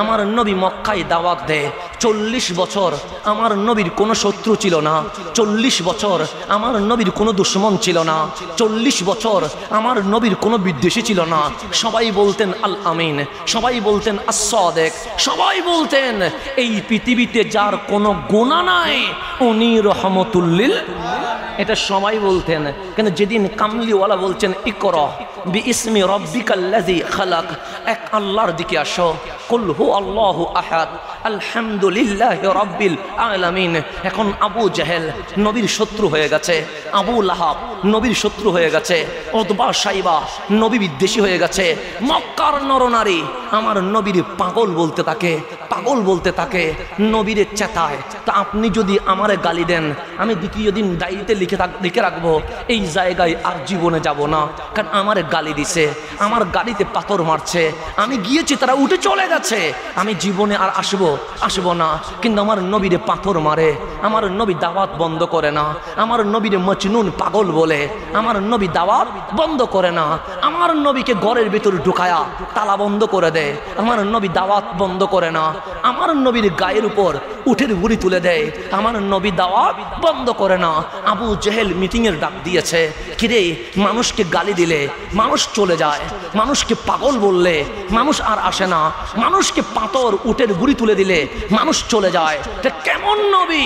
আমার নবী মক্কায় দাওয়াত দেয়। 40 বছর আমার নবীর কোনো শত্রু ছিল না, 40 বছর আমার নবীর কোনো দুশমন ছিল না, 40 বছর আমার নবীর কোনো বিদ্বেষী ছিল না। সবাই বলতেন আল আমিন, সবাই বলতেন আস-সাদিক, সবাই বলতেন এই পৃথিবীতে যার কোনো গুনাহ নাই উনি রহমতুল লিল। এটা সবাই বলতেন। কিন্তু যেদিন কামলিওয়ালা বলছেন ইকরা বিইসমি রাব্বিকাল্লাযী খালাক, এক আল্লাহর দিকে আসো, কুল হু আল্লাহু আহাদ আলহামদুলিল্লাহি রাব্বিল আলামিন। এখন আবু জেহেল নবীর শত্রু হয়ে গেছে, আবু লাহাব নবীর শত্রু হয়ে গেছে, উতবা সাইবা নবী বিদ্বেষী হয়ে গেছে। মক্কার নরনারী আমার নবীর পাগল বলতে থাকে, পাগল বলতে থাকে, নবীর চেতায়। তা আপনি যদি আমারে গালি দেন, আমি দ্বিতীয় দিন ডায়েরিতে লিখে রাখবো, এই জায়গায় আর জীবনে যাব না, কারণ আমার গালি দিছে, আমার গাড়িতে পাথর মারছে, আমি গিয়েছি তারা উঠে চলে গেছে, আমি জীবনে আর আসবো না। কিন্তু আমার নবীরে পাথর মারে, আমার নবী দাওয়াত বন্ধ করে না, আমার নবীরে মজনুন পাগল বলে, আমার নবী দাওয়াত বন্ধ করে না, আমার নবীকে ঘরের ভিতরে ঢুকায়া তালা বন্ধ করে দেয়, আমার নবী দাওয়াত বন্ধ করে না, আমার নবীর গায়ের উপর উঠের বুড়ি তুলে দেয়, আমার নবী দাওয়াত বন্ধ করে না। আবু জেহেল মিটিংয়ের ডাক দিয়েছে, কিরে মানুষকে গালি দিলে মানুষ চলে যায়, মানুষকে পাগল বললে মানুষ আর আসে না, মানুষকে পাথর উঠের বুড়ি তুলে দিলে মানুষ চলে যায়, এটা কেমন নবী?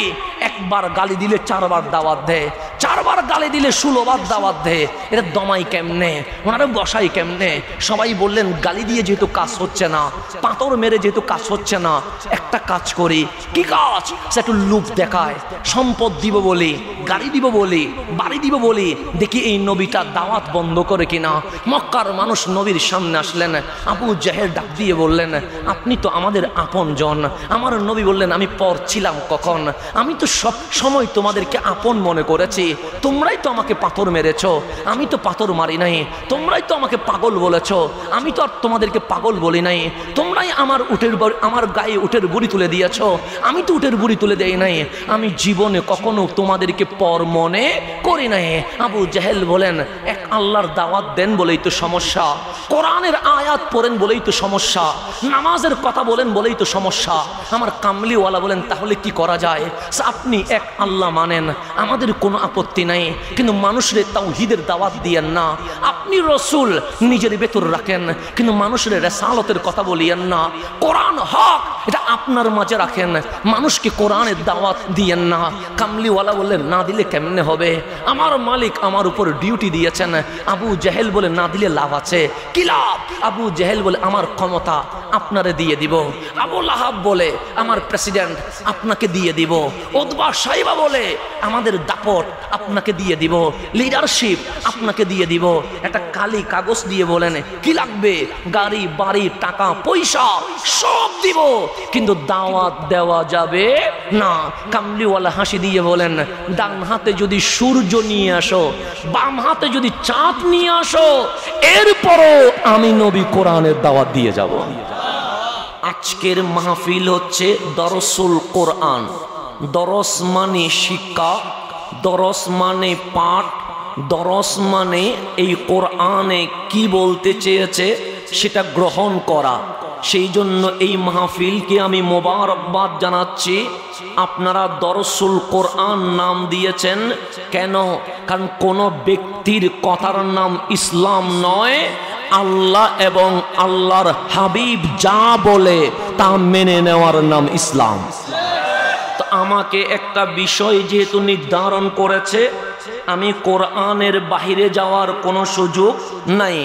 একবার গালি দিলে 4 বার দাওয়াত দেয়, 4 বার গালি দিলে 16 বার দাওয়াত দেয়, এটা দমাই কেমনে, ওনারা বসাই কেমনে? সবাই বললেন গালি দিয়ে যেহেতু কাজ হচ্ছে না, পাথর মেরে যেহেতু কাজ হচ্ছে না, একটা কাজ করি। কি কাজ? সে একটু লুক দেখায়, সম্পদ দিব বলি, গাড়ি দিব বলি, বাড়ি দিব বলি, দেখি এই নবীটা দাওয়াত বন্ধ করে কিনা। মক্কার মানুষ নবীর সামনে আসলেন, আবু জেহেল ডাক দিয়ে বললেন, আপনি তো আমাদের আপনজন। আমার নবী বললেন, আমি পর ছিলাম কখন? আমি তো সব সময় তোমাদেরকে আপন মনে করেছি, তোমরাই তো আমাকে পাথর মেরেছ, আমি তো পাথর মারি নাই, তোমরাই তো আমাকে পাগল বলেছ, আমি তো আর তোমাদেরকে পাগল বলি নাই, তোমরাই আমার গায়ে উটের বুড়ি তুলে দিয়েছ, আমি তো উটের বুড়ি তুলে দেই নাই, আমি জীবনে কখনো তোমাদেরকে পর মনে করি নাই। আবু জেহেল বলেন, এক আল্লাহর দাওয়াত দেন বলেই তো সমস্যা, কোরআনের আয়াত পড়েন বলেই তো সমস্যা, নামাজের কথা বলেন বলেই তো সমস্যা। আমার কামলিওয়ালা বলেন, তাহলে কি করা যায়? আপনি এক আল্লাহ মানেন, আমাদের কোনো আপত্তি নাই, কিন্তু মানুষের তাওহীদের দাওয়াত দিয়েন না। আপনি রসুল নিজের ভেতর রাখেন, কিন্তু মানুষের রিসালাতের কথা বলিয়েন না। কোরআন হক, এটা আপনার মাঝে রাখেন, মানুষকে কোরআনের দাওয়াত দিয়েন না। কামলিওয়ালা বললেন, না দিলে কেমনে হবে? আমার মালিক আমার উপর ডিউটি দিয়েছেন। আবু জেহেল বলে, না দিলে লাভ আছে। কি লাভ? আবু জেহেল বলে, আমার ক্ষমতা আপনারে দিয়ে দিব। আবু লাহাব বলে, আমার প্রেসিডেন্ট আপনাকে দিয়ে দিব। উতবা সাইবা বলে, আমাদের দাপট আপনাকে দিয়ে দিব, লিডারশিপ আপনাকে দিয়ে দিব। একটা কালি কাগজ দিয়ে বলেন, কি লাগবে? গাড়ি বাড়ি টাকা পয়সা সব দিব, কিন্তু দাওয়াত দেওয়া যাবে না। কামলিওয়ালা হাসি দিয়ে বলেন, ডান হাতে যদি সূর্য নিয়ে আসো, বাম হাতে যদি চাঁদ নিয়ে আসো, এরপরও আমি নবী কোরআনের দাওয়াত দিয়ে যাব। আজকের মাহফিল হচ্ছে দরসুল কোরআন। দরস মানে শিক্ষা, দরস মানে পাঠ, দরস মানে এই কোরআনে কি বলতে চেয়েছে সেটা গ্রহণ করা। সেই জন্য এই মাহফিলকে আমি মোবারকবাদ জানাচ্ছি। আপনারা দরসুল কোরআন নাম দিয়েছেন কেন? কারণ কোনো ব্যক্তির কথার নাম ইসলাম নয়, আল্লাহ এবং আল্লাহর হাবিব যা বলে তা মেনে নেওয়ার নাম ইসলাম। তো আমাকে একটা বিষয় যেহেতু নির্ধারণ করেছে, আমি কোরআনের বাহিরে যাওয়ার কোনো সুযোগ নাই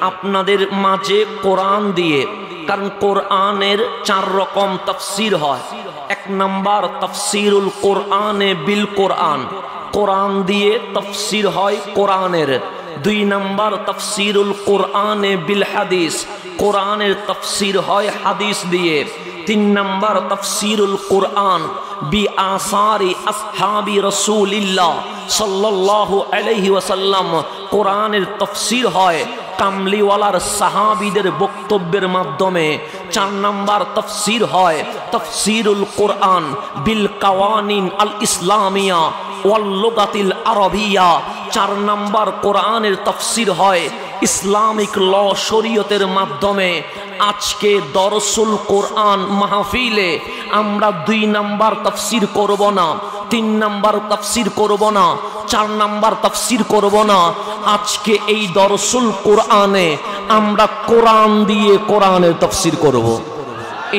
আপনাদের মাঝে কোরআন দিয়ে। কারণ কোরআনের 4 রকম তাফসীর হয়। 1 নাম্বার তাফসীরুল কোরআনে বিল কোরআন, কোরআন দিয়ে তাফসীর হয় কোরআনের। 2 নাম্বার তাফসীরুল কোরআনে বিল হাদিস, কোরআনের তাফসীর হয় হাদিস দিয়ে। 3 নাম্বার তাফসীরুল কোরআন বি আসারি আসহাবি রাসূলিল্লাহ সাল্লাল্লাহু আলাইহি ওয়াসাল্লাম, কোরআনের তাফসীর হয় কামলিওয়ালার সাহাবীদের বক্তব্যের মাধ্যমে। 4 নাম্বার তাফসীর হয় তাফসীরুল কোরআন বিল কাওয়ানিন আল ইসলামিয়া ওয়াল লুগাতিল আরবিয়া। 4 নাম্বার কোরআনের তাফসীর হয় ইসলামিক ল শরীয়তের মাধ্যমে। আজকে দরসুল কোরআন মাহফিলে আমরা 2 নাম্বার তাফসীর করব না, 3 নাম্বার তাফসীর করব না, 4 নাম্বার তাফসীর করব না। আজকে এই দরসুল কোরআনে আমরা কোরআন দিয়ে কোরআনের তাফসীর করব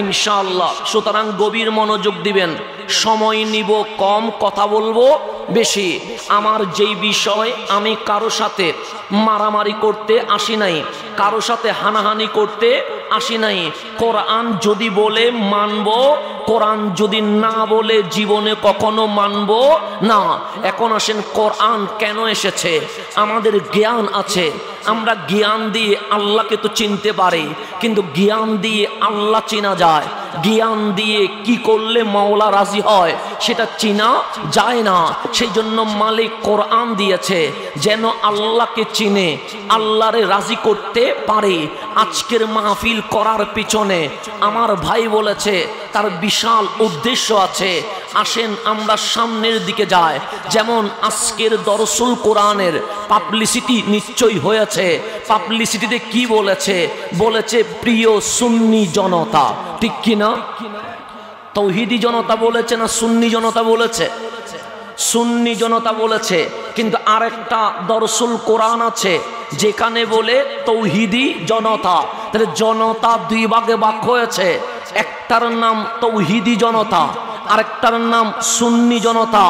ইনশাআল্লাহ। সুতরাং গভীর মনোযোগ দিবেন। সময় নিব কম, কথা বলবো বেশি। আমার যেই বিষয়, আমি কারো সাথে মারামারি করতে আসি নাই, কারো সাথে হানাহানি করতে আসি নাই। কোরআন যদি বলে মানব, কোরআন যদি না বলে জীবনে কখনো মানব না। এখন আসেন, কোরআন কেন এসেছে? আমাদের জ্ঞান আছে, আমরা জ্ঞান দিয়ে আল্লাহকে তো চিনতে পারি, কিন্তু জ্ঞান দিয়ে আল্লাহ চেনা যায়? জ্ঞান দিয়ে কি করলে মাওলা রাজি হয় সেটা চিনা যায় না। সেই জন্য মালিক কোরআন দিয়েছে যেন আল্লাহকে চিনে, আল্লাহরে রাজি করতে পারে। আজকের মাহফিল করার পিছনে আমার ভাই বলেছে তার বিশাল উদ্দেশ্য আছে। আসেন আমরা সামনের দিকে যাই। যেমন আজকের দরসুল কোরআনের পাবলিসিটি নিশ্চয়ই হয়েছে। পাবলিসিটিতে কি বলেছে? বলেছে প্রিয় সুন্নি জনতা, ঠিক কিনা? তৌহিদি জনতা বলেছে না সুন্নি জনতা বলেছে? সুন্নি জনতা বলেছে। কিন্তু আরেকটা দরসুল কোরআন আছে যেখানে বলে তৌহিদি জনতা। তাহলে জনতা 2 ভাগে ভাগ হয়েছে। একটার নাম তৌহিদি জনতা, আরেকটার নাম সুন্নি জনতা।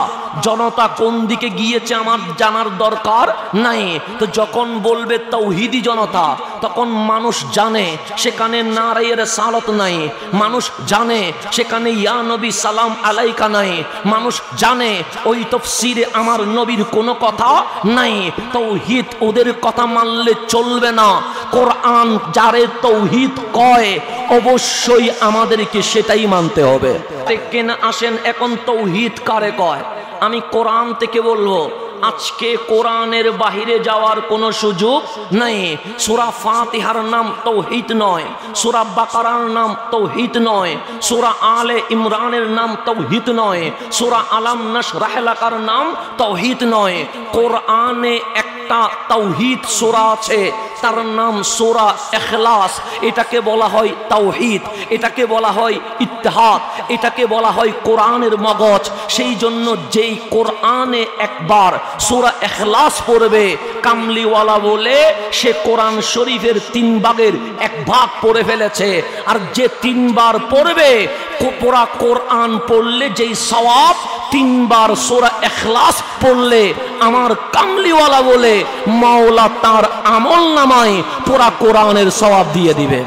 জনতা কোন দিকে গিয়েছে আমার জানার দরকার নাই। তো যখন বলবে তৌহিদি জনতা, তখন মানুষ জানে সেখানে নারায়ে রিসালাত নাই, মানুষ জানে সেখানে ইয়া নবী সালাম আলাইকা নাই, মানুষ জানে ওই তাফসীরে আমার নবীর কোনো কথা নাই। তৌহিদ ওদের কথা মানলে চলবে না। কোরআন যারে তৌহিদ কয় অবশ্যই আমাদেরকে সেটাই মানতে হবে। কেন আসেন এখন তৌহিদ কারে কয়? আমি কোরআন থেকে বলবো। আজকে কোরআনের বাহিরে যাওয়ার কোনো সুযোগ নাই। সূরা ফাতিহার নাম তাওহীদ নয়, সূরা বাকারার নাম তাওহীদ নয়, সূরা আলে ইমরানের নাম তাওহীদ নয়, সূরা আলাম নাশরাহ লাকার নাম তাওহীদ নয়। কোরআনে একটা তাওহীদ সূরা আছে, তার নাম সূরা ইখলাস। এটাকে বলা হয় তাওহীদ, এটাকে বলা হয় ইত্তেহাদ, এটাকে বলা হয় কোরআনের মগজ। সেই জন্য যেই কোরআনে একবার সূরা ইখলাস পড়বে কামলিওয়ালা বলে, সে কোরআন শরীফের 3 ভাগের 1 ভাগ পড়ে ফেলেছে। আর যে 3 বার পড়বে, পুরা কোরআন পড়লে যেই সওয়াব 3 বার সূরা ইখলাস পড়লে আমার কামলিওয়ালা বলে মাওলা তার আমল নামায় পুরা কোরআনের সওয়াব দিয়ে দিবে।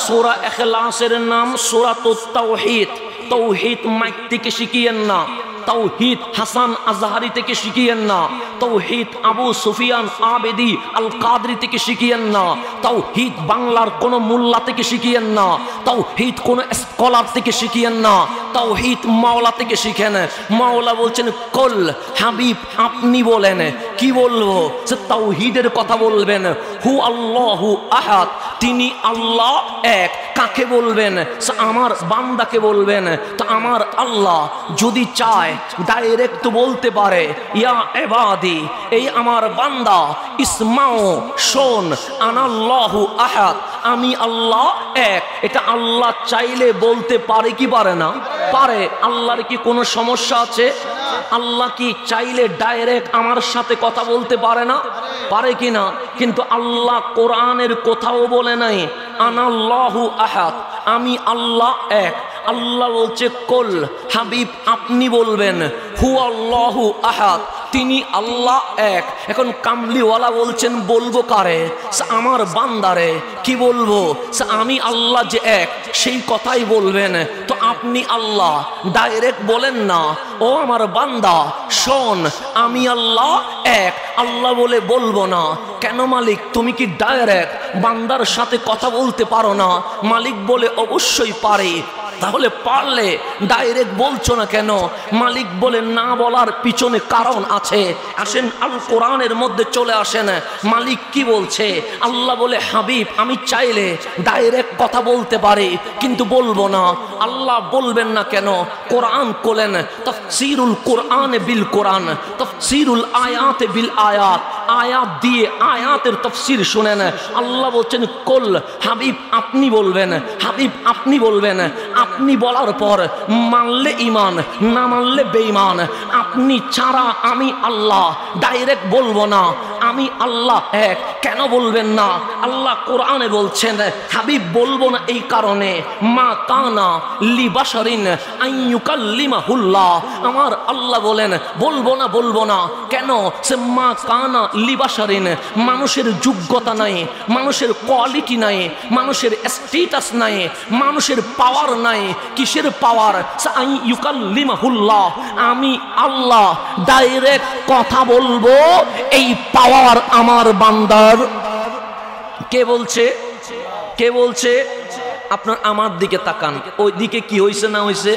সূরা ইখলাসের নাম সূরাতুত তাওহীদ। তাওহীদ মাইক থেকে শিখিয়েন না, তাওহীদ হাসান আজহারি থেকে শিখিয়েন না, তাওহীদ আবু সুফিয়ান আবেদি আল কাদরি থেকে শিখিয়েন না, তাওহীদ বাংলার কোন মোল্লা থেকে শিখিয়েন না, তাওহীদ কোন স্কলার থেকে শিখিয়েন না, তাওহীদ মাওলা থেকে শিখেন। মাওলা বলছেন কুল, হাবিব আপনি বলেন। কি বলবো? সে তাওহীদের কথা বলবেন। হু আল্লাহু আহাদ, তিনি আল্লাহ এক। কাকে বলবেন? আমার বান্দাকে বলবেন। তো আমার আল্লাহ যদি চায় ডাইরেক্ট বলতে পারে, ইয়া ইবাদি, এই আমার বান্দা, ইসমাও, শোন, আনাল্লাহু আহাদ, আমি আল্লাহ এক। এটা আল্লাহ চাইলে বলতে পারে কি পারে না? পারে। আল্লাহর কি কোনো সমস্যা আছে? আল্লাহ কি চাইলে ডাইরেক্ট আমার সাথে কথা বলতে পারে না? পারে কি না? কিন্তু আল্লাহ কোরআনের কোথাও বলে নাই আনাল্লাহু আহাদ, আমি আল্লাহ এক। আল্লাহ বলছে কুল, হাবিব আপনি বলবেন হু আল্লাহু আহাদ, তিনি আল্লাহ এক। এখন কামলিওয়ালা বলছেন বলবো কারে? আমার বান্দারে। কি বলবো? আমি আল্লাহ যে এক, সেই কথাই বলবেন। তো আপনি আল্লাহ ডাইরেক্ট বলেন না, ও আমার বান্দা শোন, আমি আল্লাহ এক। আল্লাহ বলে বলবো না। কেন মালিক? তুমি কি ডাইরেক্ট বান্দার সাথে কথা বলতে পারো না? মালিক বলে অবশ্যই পারে। তাহলে পারলে ডাইরেক্ট বলছো না কেন? মালিক বলে না বলার পিছনে কারণ আছে। আসেন আল কোরআনের মধ্যে চলে আসেন। মালিক কি বলছে? আল্লাহ বলে হাবিব আমি চাইলে ডাইরেক্ট কথা বলতে পারি, কিন্তু বলবো না। আল্লাহ বলবেন না কেন? কোরআন কোলেন তাফসীরুল কোরআন বিল কোরআন, তাফসীরুল আয়াত বিল আয়াত। আয়াত দিয়ে আয়াতের তাফসীর শুনেন। আল্লাহ বলছেন কুল, হাবিব আপনি বলবেন, হাবিব আপনি বলবেন। আপনি বলার পর মানলে ঈমান, না মানলে বেঈমান। আপনি ছাড়া আমি আল্লাহ ডাইরেক্ট বলবো না আমি আল্লাহ এক। কেন বলবেন না? আল্লাহ কোরআনে বলছেন হাবিব বলবো না এই কারণে, মা কানা লি বাশারিন আন ইউকাল্লিমাহুল্লাহ। আমার আল্লাহ বলেন বলবো না। কেন? সে মা কানা লি বাশারিন, মানুষের যোগ্যতা নাই, মানুষের কোয়ালিটি নাই, মানুষের স্ট্যাটাস নাই, মানুষের পাওয়ার নাই। কিসের পাওয়ার? আন ইউকাল্লিমাহুল্লাহ, আমি আল্লাহ ডাইরেক্ট কথা বলবো, এই পাওয়ার আমার বান্দার। কে বলছে? কে বলছে? আপনার আমার দিকে তাকান, ওই দিকে কি হয়েছে না হয়েছে?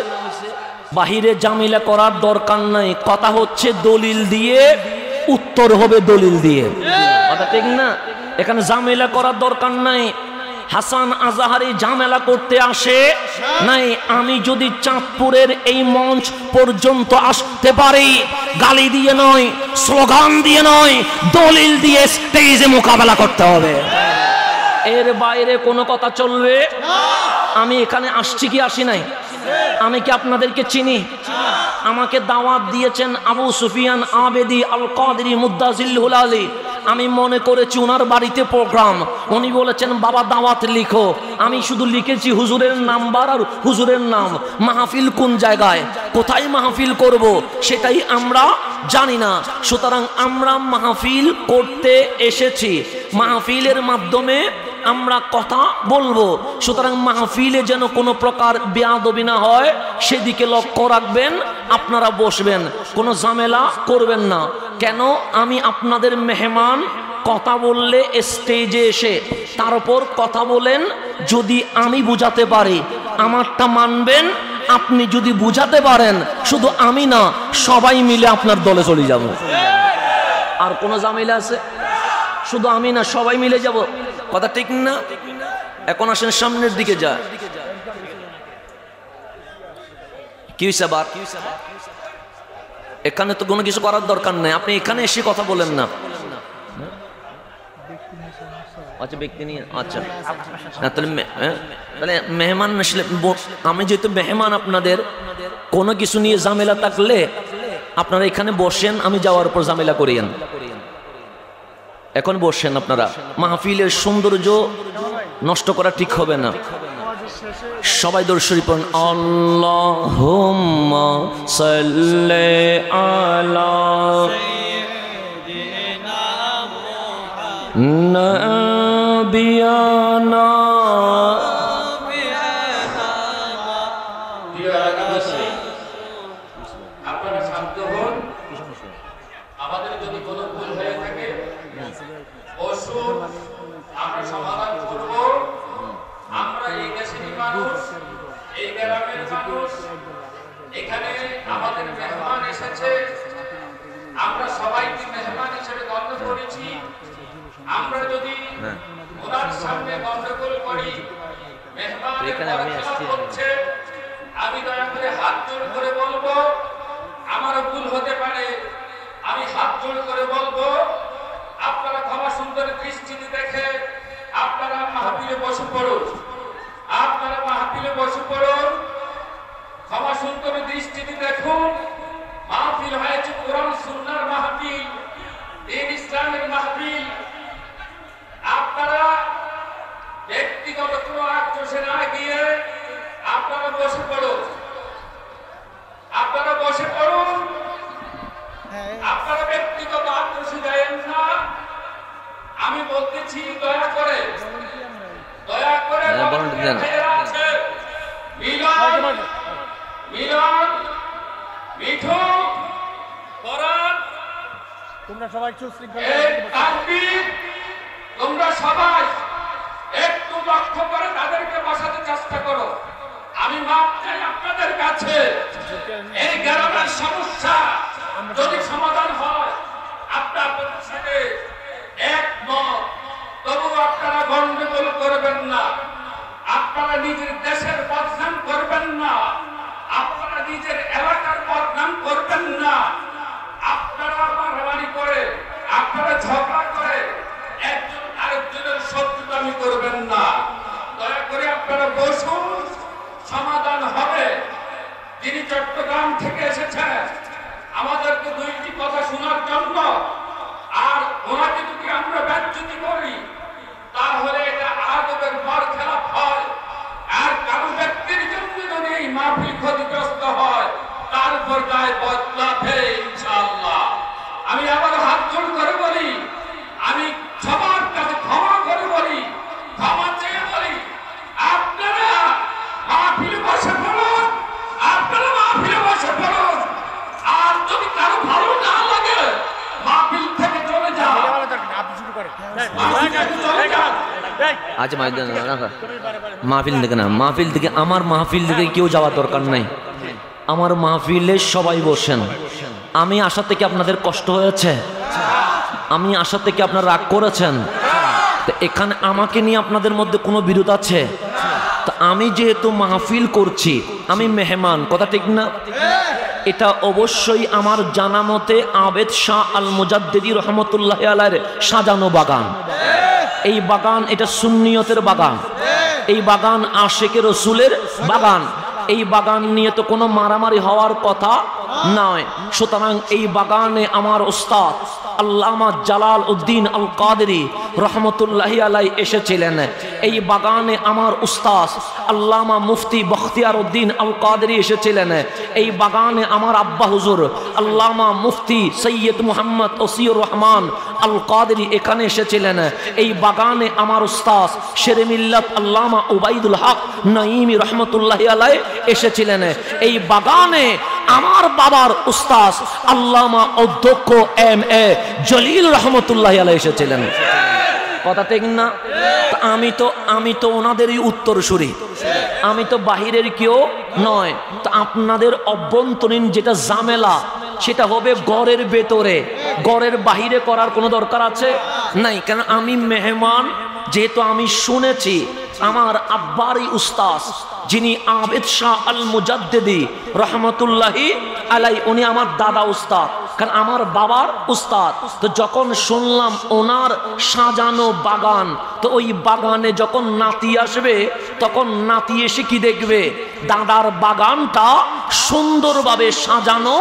বাহিরে জামিলা করার দরকার নাই, কথা হচ্ছে দলিল দিয়ে, উত্তর হবে দলিল দিয়ে। কথা ঠিক না? এখানে জামিলা করার দরকার নাই। হাসান আজাহারি ঝামেলা করতে আসে নাই। আমি যদি চাঁদপুরের এই মঞ্চ পর্যন্ত আসতে পারি, গালি দিয়ে নয়, স্লোগান দিয়ে নয়, দলিল দিয়ে স্টেজে মোকাবেলা করতে হবে। এর বাইরে কোনো কথা চলবে? আমি এখানে আসছি কি আসি নাই? আমি কি আপনাদেরকে চিনি? আমাকে দাওয়াত দিয়েছেন আবু সুফিয়ান আবেদি আল কাদেরি মুদ্দাজিল হুলালি। আমি মনে করেছি ওনার বাড়িতে প্রোগ্রাম। উনি বলেছেন বাবা দাওয়াত লিখো। আমি শুধু লিখেছি হুজুরের নাম্বার আর হুজুরের নাম। মাহফিল কোন জায়গায়, কোথায় মাহফিল করব সেটাই আমরা জানি না। সুতরাং আমরা মাহফিল করতে এসেছি, মাহফিলের মাধ্যমে আমরা কথা বলবো। সুতরাং মাহফিলে যেন কোনো প্রকার বেয়াদবি না হয় সেদিকে লক্ষ্য রাখবেন। আপনারা বসবেন, কোনো ঝামেলা করবেন না। কেন? আমি আপনাদের মেহমান। কথা বললে স্টেজে এসে তার উপর কথা বলেন। যদি আমি বুঝাতে পারি আমারটা মানবেন, আপনি যদি বুঝাতে পারেন শুধু আমি না সবাই মিলে আপনার দলে চলে যাব। আর কোনো ঝামেলা আছে? শুধু আমি না সবাই মিলে যাব। কথা ঠিক না? এখন আসেন সামনের দিকে যা। কি হইছে আবার? এখানে তো কোনো কিছু করার দরকার নাই, আপনি এখানে এসে কথা বলেন না। আচ্ছা ব্যক্তি নিয়ে, আচ্ছা তাহলে মেহমান আসলে, আমি যেহেতু মেহমান আপনাদের, কোনো কিছু নিয়ে ঝামেলা থাকলে আপনারা এখানে বসেন, আমি যাওয়ার পর ঝামেলা করিয়েন। এখন বসেন আপনারা, মাহফিলের সৌন্দর্য নষ্ট করা ঠিক হবে না। সবাই দরুদ শরীফ পড়ুন। আল্লাহুম্মা সাল্লি আলা নাবিয়ানা। আপনারা শান্ত হন। আমাদের যদি কোনো ভুল হয়ে থাকে বসুন, আমরা সমাধান করব। আমরা এই দেশেরই মানুষ, এই গ্রামের মানুষ। এখানে আমাদের মেহমান এসেছে, আমরা সবাইকে মেহমান হিসেবে গণ্য করেছি। আমরা যদি ওনার সামনে গন্ডগোল করি, মেহমানের পরখিলাপ হচ্ছে, আমি দয়া করে হাত জোড় করে বলবো, আমারও ভুল হতে পারে, আমি হাত জোড় করে বলবো আপনারা ক্ষমা সুন্দর দৃষ্টিতে দেখে আপনারা মাহফিলে বসে পড়ুন। আপনারা মাহফিলে বসে পড়ুন, ক্ষমা সুন্দর দৃষ্টিতে দেখুন। মাহফিল হয়েছে কোরআন সুন্নাহর মাহফিল, দ্বীন ইসলামের মাহফিল। আপনারা ব্যক্তিগত কোনো আক্রোশে না গিয়ে আপনারা বসে পড়ুন। আপনারা বসে পড়ুন, আপনারা ব্যক্তিগত আক্রোশে দেন না। আমি বলতেছি দয়া করে আছে মিলন, মিলন, মিঠু, পরাণ, তোমরা সবাই তোমরা সবাই একটু লক্ষ্য করে তাদেরকে বসাতে চেষ্টা করো। আমি মাপ চাই আপনাদের কাছে। এই গ্রামের সমস্যা যদি সমাধান হয়, আপনাদের সাথে একমত, তবু আপনারা গন্ডগোল করবেন না, আপনারা নিজের দেশের বদনাম করবেন না, আপনারা নিজের এলাকার বদনাম করবেন না। আপনারা মারামারি করে, আপনারা গ্রাম থেকে এসেছেন আমাদেরকে দুইটি কথা শোনার জন্য। আর ওনাকে যদি আমরা ব্যর্থতি করি তাহলে এটা আদবের বর খেলাপ হয়। আর কারো ব্যক্তির জন্য যদি এই মাহফিল ক্ষতিগ্রস্ত হয় তার উপর দায় বদলাবে ইনশাআল্লাহ। আমি আবার হাত জোড় করে বলি, আমি সবার কাছে ক্ষমা করে বলি, ক্ষমা চেয়ে বলি, আপনারা মাহফিলে বসে পড়ুন, আপনারা মাহফিলে বসে পড়ুন। আর যদি কারো ভালো না লাগে মাহফিল থেকে চলে যান। আচ্ছা মাহফিল থেকে না, মাহফিল থেকে আমার মাহফিল থেকে কেউ যাওয়ার দরকার নাই। আমার মাহফিলে সবাই বসেন। আমি আসা থেকে আপনাদের কষ্ট হয়েছে, আমি আসা থেকে আপনারা রাগ করেছেন, তো এখানে আমাকে নিয়ে আপনাদের মধ্যে কোনো বিরোধ আছে? তো আমি যেহেতু মাহফিল করছি, আমি মেহমান, কথা ঠিক না? এটা অবশ্যই আমার জানা মতে আবেদ শাহ আল মুজাদ্দিদি রহমতুল্লাহ আলাইহির সাজানো বাগান। এই বাগান এটা সুন্নিয়তের বাগান, এই বাগান আশিকে রসুলের বাগান। এই বাগান নিয়ে তো কোনো মারামারি হওয়ার কথা নয়। সুতরাং এই বাগানে আমার উস্তাদ আল্লামা জালাল উদ্দিন আল কাদেরী রহমতুল্লাহি আলাইহি এসেছিলেন। এই বাগানে আমার উস্তাদ আল্লামা মুফতি বখতিয়ার উদ্দিন আল কাদেরী এসেছিলেন। এই বাগানে আমার আব্বা হুজুর আল্লামা মুফতি সৈয়দ মুহাম্মদ ওসিউর রহমান আল কাদেরী এখানে এসেছিলেন। এই বাগানে আমার উস্তাদ শেরে মিল্লাত আল্লামা উবাইদুল হক নাঈমি রহমতুল্লাহি আলাইহি এসেছিলেন। এই বাগানে আমার বাবার উস্তাদ আল্লামা অধ্যক্ষ এম এ জলিল রহমতুল্লাহি আলাইহি এসেছিলেন। কথা ঠিক না? আমি তো ওনাদেরই উত্তরসূরি, আমি তো বাহিরের কেউ নয়। তো আপনাদের অভ্যন্তরীণ যেটা ঝামেলা সেটা হবে ঘরের ভেতরে, ঘরের বাহিরে করার কোনো দরকার আছে নাই। কেন আমি মেহমান, যেহেতু আমি শুনেছি আমার আব্বারই উস্তাদ যিনি আবেদ শাহ আল মুজাদ্দিদি রহমতুল্লাহি আলাইহি, উনি আমার দাদা উস্তাদ, কারণ আমার বাবার উস্তাদ। তো যখন শুনলাম ওনার সাজানো বাগান, তো ওই বাগানে যখন নাতি আসবে তখন নাতি এসে কি দেখবে, দাদার বাগানটা সুন্দরভাবে সাজানো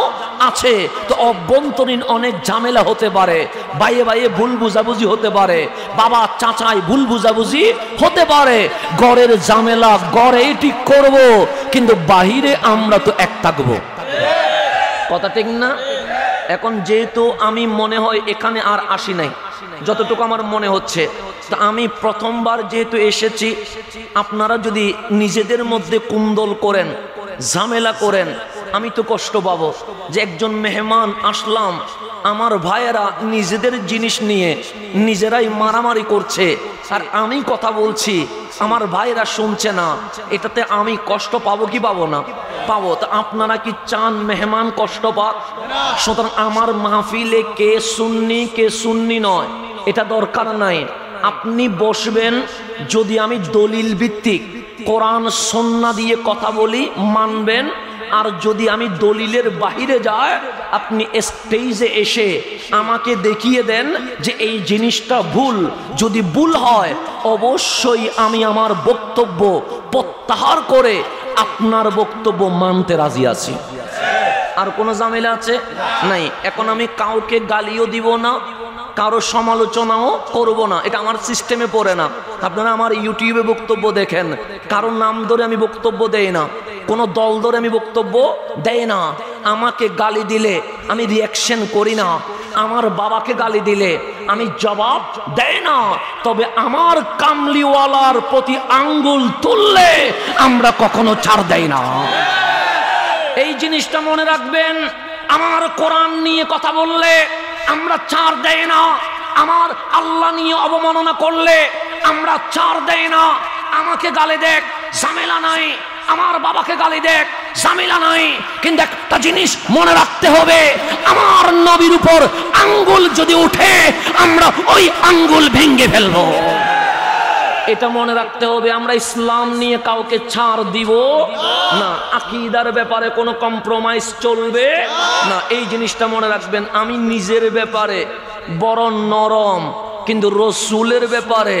আছে। তো অভ্যন্তরীণ অনেক ঝামেলা হতে পারে, বাইয়ে বাইয়ে ভুল বুঝাবুঝি হতে পারে, বাবা চাচাই ভুল বুঝাবুঝি হতে পারে। ঘরের ঝামেলা ঘরেই ঠিক করব, কিন্তু বাহিরে আমরা তো এক থাকবো। কথা ঠিক না? এখন যেহেতু আমি মনে হয় এখানে আর আসি নাই, যতটুকু আমার মনে হচ্ছে, তা আমি প্রথমবার যেহেতু এসেছি, আপনারা যদি নিজেদের মধ্যে কুন্দল করেন, ঝামেলা করেন, আমি তো কষ্ট পাবো যে একজন মেহমান আসলাম, আমার ভাইয়েরা নিজেদের জিনিস নিয়ে নিজেরাই মারামারি করছে, আর আমি কথা বলছি, আমার ভাইয়েরা শুনছে না, এটাতে আমি কষ্ট পাবো কি পাবো না? পাবো। তা আপনারা কি চান মেহমান কষ্ট পাক? সুতরাং আমার মাহফিলে কে সুন্নি নয় এটা দরকার নাই। আপনি বসবেন, যদি আমি দলিল ভিত্তিক কোরআন সুন্নাহ দিয়ে কথা বলি মানবেন, আর যদি আমি দলিলের বাহিরে যাই, আপনি স্টেজে এসে আমাকে দেখিয়ে দেন যে এই জিনিসটা ভুল। যদি ভুল হয় অবশ্যই আমি আমার বক্তব্য প্রত্যাহার করে আপনার বক্তব্য মানতে রাজি আছি। আর কোনো ঝামেলা আছে নাই। এখন আমি কাউকে গালিও দিব না, কারো সমালোচনাও করব না, এটা আমার সিস্টেমে পড়ে না। আপনারা আমার ইউটিউবে বক্তব্য দেখেন, কারো নাম ধরে আমি বক্তব্য দেই না, কোনো দল ধরে আমি বক্তব্য দেই না। আমাকে গালি দিলে আমি রিয়াকশন করি না, আমার বাবাকে গালি দিলে আমি জবাব দেই না। তবে আমার কামলিওয়ালার প্রতি আঙ্গুল তুললে আমরা কখনো ছাড় দেই না। এই জিনিসটা মনে রাখবেন। আমার কোরআন নিয়ে কথা বললে আমরা ছাড় দেই না, আমার আল্লাহ নিয়ে অবমাননা করলে আমরা ছাড় দেই না। আমাকে গালি দেখ, ঝামেলা নাই, আমার বাবাকে গালি দেখ, ঝামেলা নাই, কিন্তু একটা জিনিস মনে রাখতে হবে, আমার নবীর উপর আঙ্গুল যদি উঠে আমরা ওই আঙ্গুল ভেঙে ফেলবো। এটা মনে রাখতে হবে। আমরা ইসলাম নিয়ে কাউকে ছাড় দিব না, আকীদার ব্যাপারে কোনো কম্প্রোমাইজ চলবে না, এই জিনিসটা মনে রাখবেন। আমি নিজের ব্যাপারে বড় নরম, কিন্তু রসুলের ব্যাপারে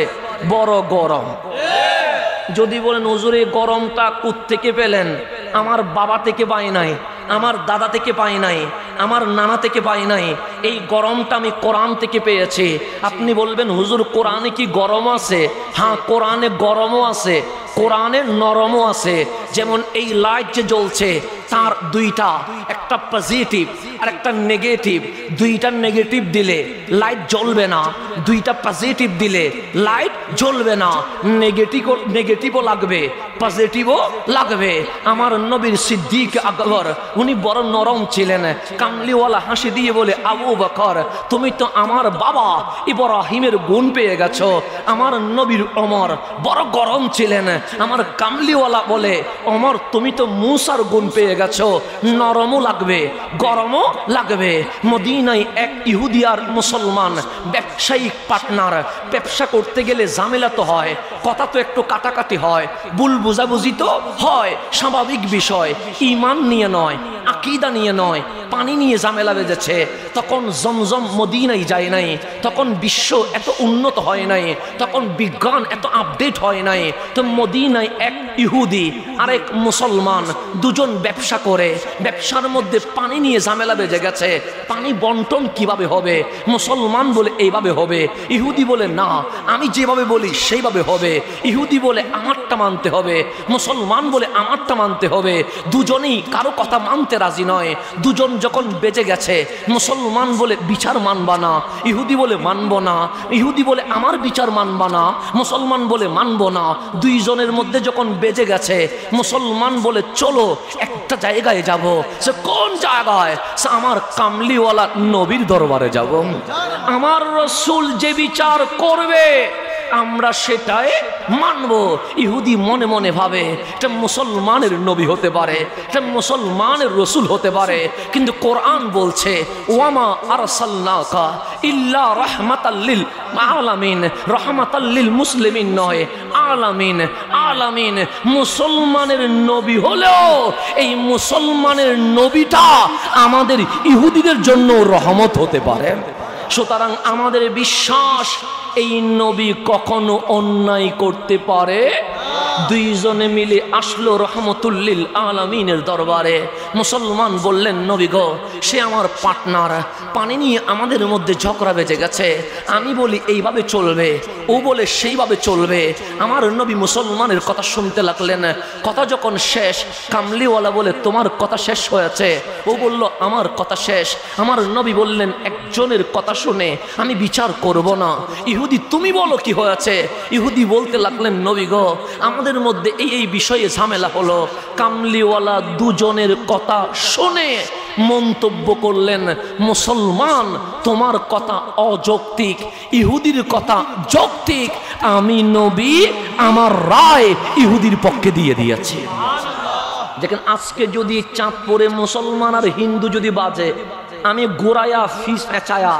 বড় গরম। যদি বলেন হুজুর এই গরমটা কোত্থেকে পেলেন, আমার বাবা থেকে পাই নাই, আমার দাদা থেকে পাই নাই, আমার নানা থেকে পাই নাই, এই গরমটা আমি কোরআন থেকে পেয়েছি। আপনি বলবেন হুজুর কোরআনে কি গরম আছে? হ্যাঁ, কোরআনে গরমও আছে, কোরআনে নরমও আছে। যেমন এই লাইট যে জ্বলছে তার দুইটা, একটা পজিটিভ আর একটা নেগেটিভ। দুইটা নেগেটিভ দিলে লাইট জ্বলবে না, দুইটা পজিটিভ দিলে লাইট জ্বলবে না। নেগেটিভও লাগবে, পজিটিভও লাগবে। আমার নবীর সিদ্দিক আকবর উনি বড় নরম ছিলেন। কামলিওয়ালা হাসি দিয়ে বলে, আবু বকর তুমি তো আমার বাবা ইব্রাহিমের গুণ পেয়ে গেছো। আমার নবীর ওমর বড় গরম ছিলেন। আমার কামলিওয়ালা বলে, ওমর তুমি তো মুসার গুণ পেয়ে গেছো, নরমও লাগবে গরমও লাগবে। মদিনায় এক ইহুদি আর মুসলমান ব্যবসায়িক পার্টনার। ব্যবসা করতে গেলে ঝামেলা তো হয়, কথা তো একটু কাটাকাটি হয়, ভুল বুঝাবুঝি তো হয়, স্বাভাবিক বিষয়। ঈমান নিয়ে নয়, আকীদা নিয়ে নয়, পানি নিয়ে ঝামেলা বেজেছে। তখন জমজম মদিনায় যায় নাই, তখন বিশ্ব এত উন্নত হয় নাই, তখন বিজ্ঞান এত আপডেট হয় নাই। তো মদিনায় এক ইহুদি আর এক মুসলমান দুজন ব্যবসা করে, ব্যবসার মধ্যে পানি নিয়ে ঝামেলা বেজে গেছে। পানি বন্টন কিভাবে হবে? মুসলমান বলে এইভাবে হবে, ইহুদি বলে না আমি যেভাবে বলি সেইভাবে হবে। ইহুদি বলে আমারটা মানতে হবে, মুসলমান বলে আমারটা মানতে হবে। দুজনেই কারো কথা মানতে রাজি নয়। দুজন যখন বেঁচে গেছে, মুসলমান বলে বিচার মানবা না, ইহুদি বলে মানবো না। ইহুদি বলে আমার বিচার মানবা না, মুসলমান বলে মানবো না। দুইজনের মধ্যে যখন বেঁচে গেছে, মুসলমান বলে চলো একটা জায়গায় যাব। সে কোন জায়গায়? সে আমার কামলিওয়ালা নবীর দরবারে যাব। আমার রসুল যে বিচার করবে আমরা সেটাই মানব। ইহুদি মনে মনে ভাবে এটা মুসলমানের নবী হতে পারে, এটা মুসলমানের রসুল হতে পারে, কিন্তু কোরআন বলছে ওয়ামা আরসালনাকা ইল্লা রাহমাতাল লিল আলামিন। রাহমাতাল লিল মুসলিমিন নয়, আলামিন। আলামিন মুসলমানের নবী হলেও এই মুসলমানের নবীটা আমাদের ইহুদিদের জন্য রহমত হতে পারে। সুতরাং আমাদের বিশ্বাস এই নবী কখনো অন্যায় করতে পারে। দুইজনে মিলে আসলো রহমতুল্লিল আলামিনের দরবারে। মুসলমান বললেন, নবী গো সে আমার পার্টনার, পানি নিয়ে আমাদের মধ্যে ঝগড়া বেজে গেছে। আমি বলি এইভাবে চলবে, ও বলে সেইভাবে চলবে। আমার নবী মুসলমানের কথা শুনতে লাগলেন। কথা যখন শেষ, কামলিওয়ালা বলে তোমার কথা শেষ হয়েছে? ও বলল আমার কথা শেষ। আমার নবী বললেন একজনের কথা শুনে আমি বিচার করব না। ইহুদি তুমি বলো কি হয়েছে? ইহুদি বলতে লাগলেন, নবী গো আমাদের মধ্যে এই বিষয়ে ঝামেলা হলো। কামলিওয়ালা দুজনের কথা শুনে মন্তব্য করলেন, মুসলমান তোমার কথা অযৌক্তিক, ইহুদির কথা যৌক্তিক। আমি নবী আমার রায় ইহুদির পক্ষে দিয়ে দিয়েছি। দেখেন আজকে যদি চাঁদপুরে মুসলমান আর হিন্দু যদি বাজে, আমি গোড়ায়া ফিস এচায়া